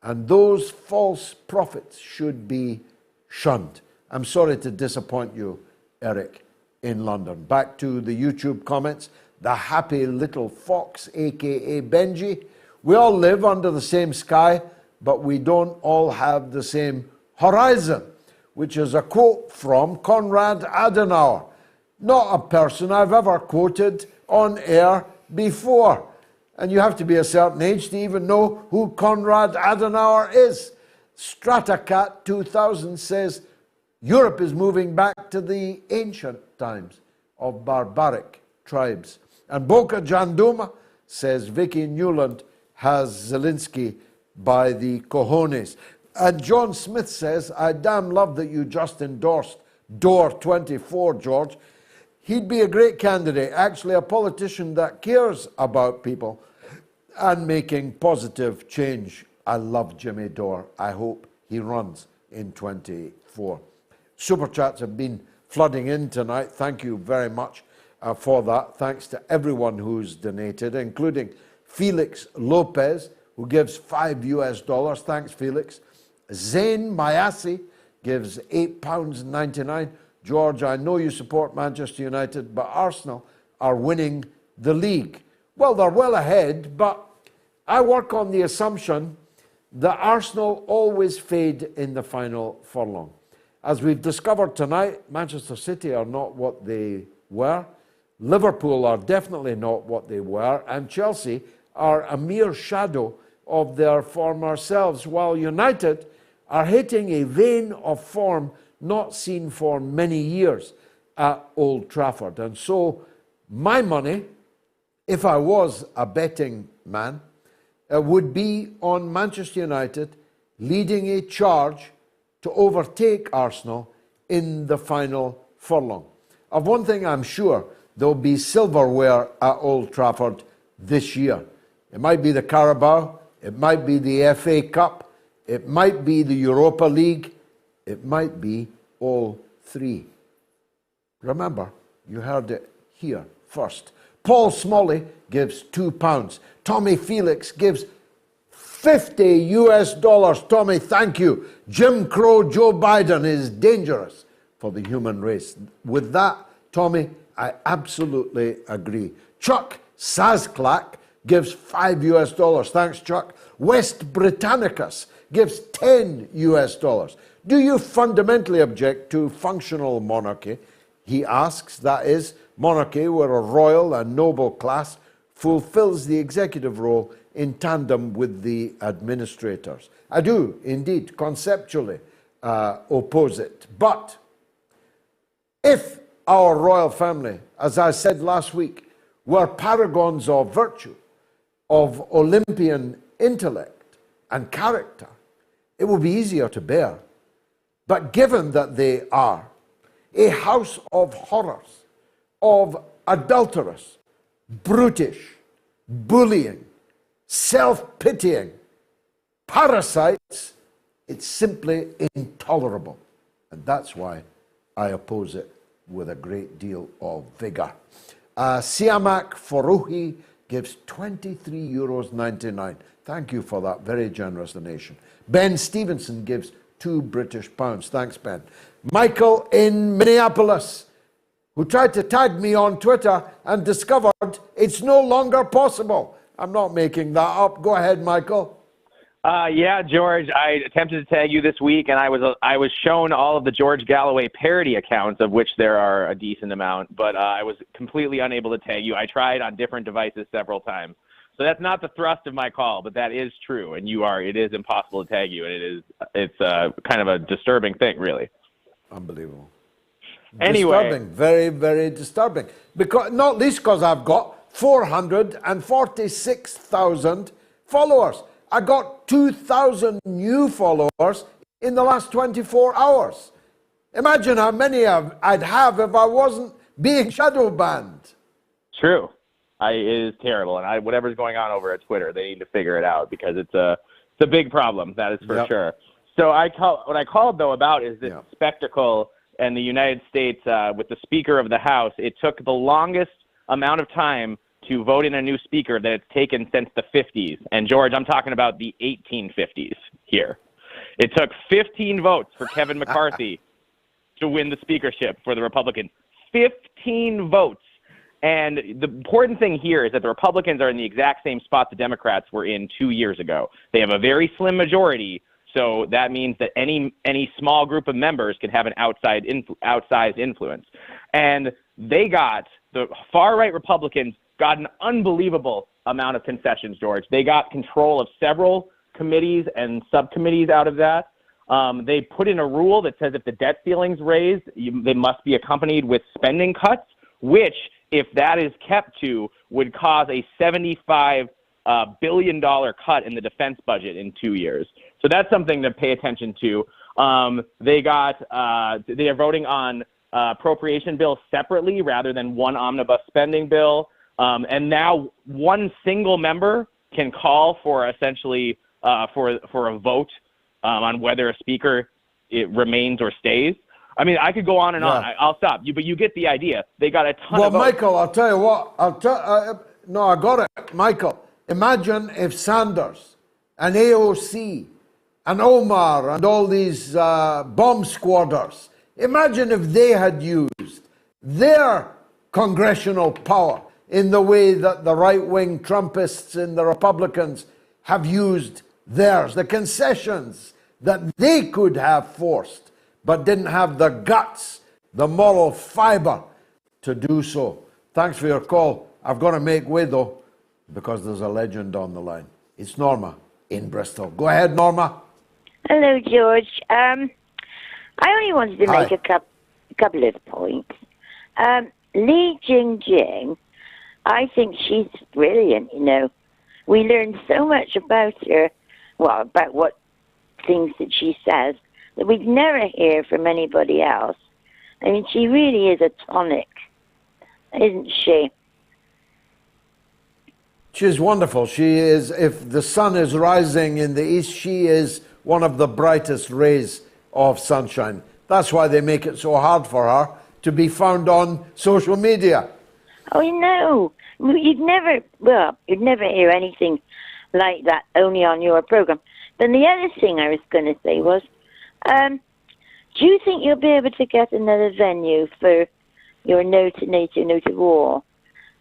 Speaker 2: And those false prophets should be shunned. I'm sorry to disappoint you, Eric, in London. Back to the YouTube comments. The happy little fox, aka Benji. We all live under the same sky, but we don't all have the same horizon, which is a quote from Konrad Adenauer. Not a person I've ever quoted on air before. And you have to be a certain age to even know who Konrad Adenauer is. Stratacat 2000 says, Europe is moving back to the ancient times of barbaric tribes. And Boca Janduma says, Vicky Newland has Zelensky by the cojones. And John Smith says, I damn love that you just endorsed Door 24, George. He'd be a great candidate, actually a politician that cares about people and making positive change. I love Jimmy Dore. I hope he runs in 24. Super chats have been flooding in tonight. Thank you very much for that. Thanks to everyone who's donated, including Felix Lopez, who gives $5 US. Thanks, Felix. Zain Mayasi gives £8.99. George, I know you support Manchester United, but Arsenal are winning the league. Well, they're well ahead, but I work on the assumption that Arsenal always fade in the final furlong. As we've discovered tonight, Manchester City are not what they were. Liverpool are definitely not what they were. And Chelsea are a mere shadow of their former selves, while United are hitting a vein of form not seen for many years at Old Trafford. And so my money, if I was a betting man, would be on Manchester United leading a charge to overtake Arsenal in the final furlong. Of one thing I'm sure, there'll be silverware at Old Trafford this year. It might be the Carabao, it might be the FA Cup, it might be the Europa League, it might be all three. Remember, you heard it here first. Paul Smalley gives £2. Tommy Felix gives $50 US. Tommy, thank you. Jim Crow Joe Biden is dangerous for the human race. With that, Tommy, I absolutely agree. Chuck Sazklak gives $5 US. Thanks, Chuck. West Britannicus gives $10 US. Do you fundamentally object to functional monarchy? He asks, that is, monarchy where a royal and noble class fulfills the executive role in tandem with the administrators. I do, indeed, conceptually oppose it. But if our royal family, as I said last week, were paragons of virtue, of Olympian intellect and character, it will be easier to bear. But given that they are a house of horrors, of adulterous, brutish, bullying, self-pitying parasites, it's simply intolerable. And that's why I oppose it with a great deal of vigor. Siamak Foruhi gives €23.99. Thank you for that very generous donation. Ben Stevenson gives £2 British. Thanks, Ben. Michael in Minneapolis, who tried to tag me on Twitter and discovered it's no longer possible. I'm not making that up. Go ahead, Michael.
Speaker 15: Yeah, George, I attempted to tag you this week, and I was shown all of the George Galloway parody accounts, of which there are a decent amount, but I was completely unable to tag you. I tried on different devices several times. So that's not the thrust of my call, but that is true, and it is impossible to tag you, and it's kind of a disturbing thing, really.
Speaker 2: Unbelievable.
Speaker 15: Anyway.
Speaker 2: Disturbing, very, very disturbing. Not least because I've got 446,000 followers. I got 2,000 new followers in the last 24 hours. Imagine how many I'd have if I wasn't being shadow banned.
Speaker 15: True. It is terrible, and whatever's going on over at Twitter, they need to figure it out because it's a big problem. That is for sure. So what I called though about is this spectacle in the United States with the Speaker of the House. It took the longest amount of time to vote in a new speaker that it's taken since the 50s. And George, I'm talking about the 1850s here. It took 15 votes for Kevin McCarthy to win the speakership for the Republicans. 15 votes. And the important thing here is that the Republicans are in the exact same spot the Democrats were in 2 years ago. They have a very slim majority, so that means that any small group of members can have an outsized influence. And the far-right Republicans got an unbelievable amount of concessions, George. They got control of several committees and subcommittees out of that. They put in a rule that says if the debt ceiling's raised, they must be accompanied with spending cuts, which, if that is kept to, would cause a $75 billion cut in the defense budget in 2 years. So that's something to pay attention to. They are voting on appropriation bills separately rather than one omnibus spending bill. And now one single member can call for essentially for a vote on whether a speaker remains or stays. I mean, I could go on and on. I'll stop you, but you get the idea. They got a ton of votes. Well,
Speaker 2: Michael, I'll tell you what. No, I got it. Michael, imagine if Sanders and AOC and Omar and all these bomb squatters, imagine if they had used their congressional power in the way that the right-wing Trumpists and the Republicans have used theirs, the concessions that they could have forced, but didn't have the guts, the moral fiber to do so. Thanks for your call. I've got to make way, though, because there's a legend on the line. It's Norma in Bristol. Go ahead, Norma.
Speaker 16: Hello, George. I only wanted to make a couple of points. Li JingJing, I think she's brilliant, you know. We learn so much about her, about what things that she says, that we'd never hear from anybody else. I mean, she really is a tonic, isn't she?
Speaker 2: She's wonderful. She is, if the sun is rising in the east, she is one of the brightest rays of sunshine. That's why they make it so hard for her to be found on social media.
Speaker 16: Oh, you know, you'd never hear anything like that only on your program. Then the other thing I was going to say was, do you think you'll be able to get another venue for your No to NATO, No to War?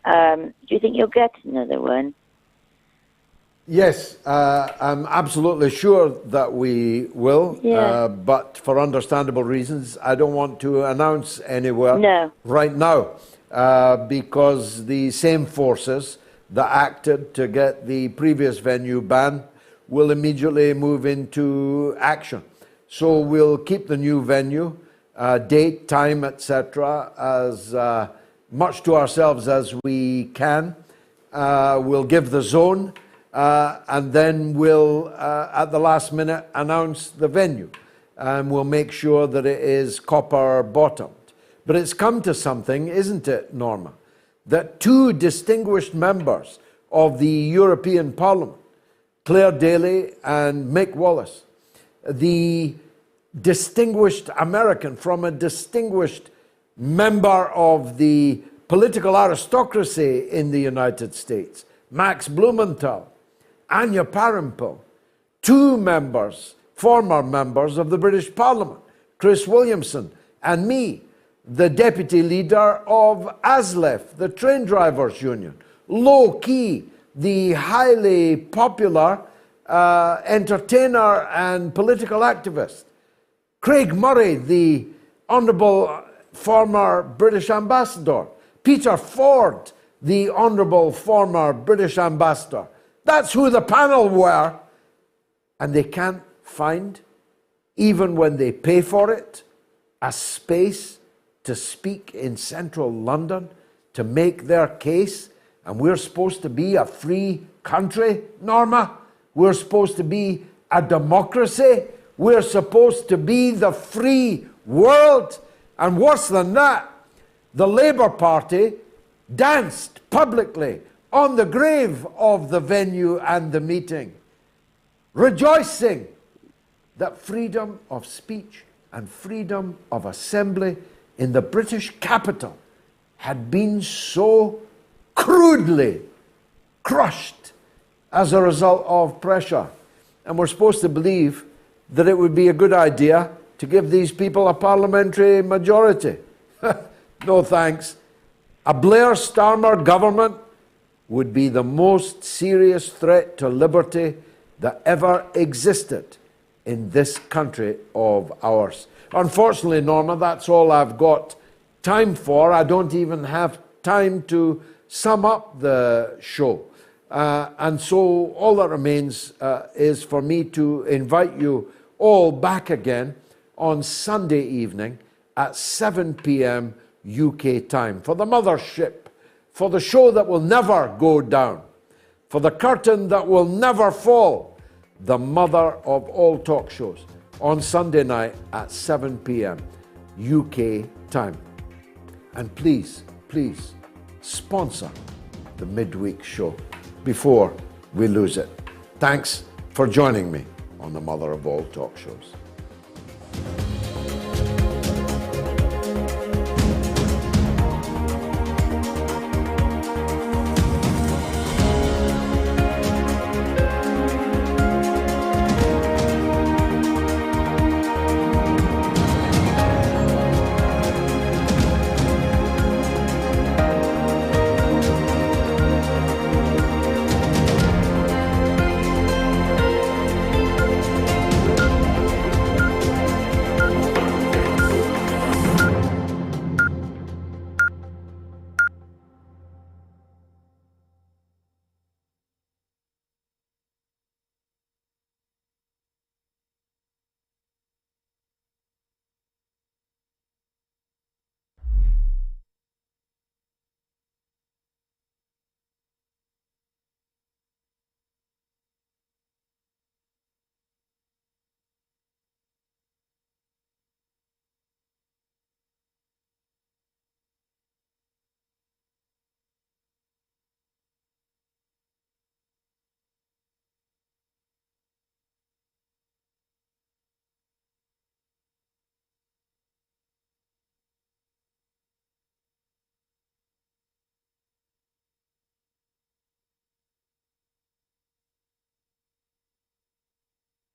Speaker 16: Do you think you'll get another one?
Speaker 2: Yes, I'm absolutely sure that we will, but for understandable reasons, I don't want to announce anywhere right now, because the same forces that acted to get the previous venue banned will immediately move into action. So we'll keep the new venue, date, time, etc., as much to ourselves as we can. we'll give the zone, and then we'll, at the last minute, announce the venue. And we'll make sure that it is copper bottomed. But it's come to something, isn't it, Norma? That two distinguished members of the European Parliament, Claire Daly and Mick Wallace, the distinguished American from a distinguished member of the political aristocracy in the United States, Max Blumenthal, Anya Parampil, two members, former members of the British Parliament, Chris Williamson, and me, the deputy leader of ASLEF, the train drivers union, Low Key, the highly popular entertainer and political activist, Craig Murray, the honourable former British ambassador, Peter Ford, the honourable former British ambassador. That's who the panel were. And they can't find, even when they pay for it, a space to speak in central London to make their case. And we're supposed to be a free country, Norma. We're supposed to be a democracy. We're supposed to be the free world. And worse than that, the Labour Party danced publicly on the grave of the venue and the meeting, rejoicing that freedom of speech and freedom of assembly in the British capital had been so crudely crushed as a result of pressure. And we're supposed to believe that it would be a good idea to give these people a parliamentary majority. No thanks. A Blair-Starmer government would be the most serious threat to liberty that ever existed in this country of ours. Unfortunately, Norma, that's all I've got time for. I don't even have time to sum up the show. And so all that remains is for me to invite you all back again on Sunday evening at 7 p.m. UK time for the mothership, for the show that will never go down, for the curtain that will never fall, the mother of all talk shows, on Sunday night at 7 p.m. UK time. And please, please sponsor the midweek show before we lose it. Thanks for joining me on the mother of all talk shows.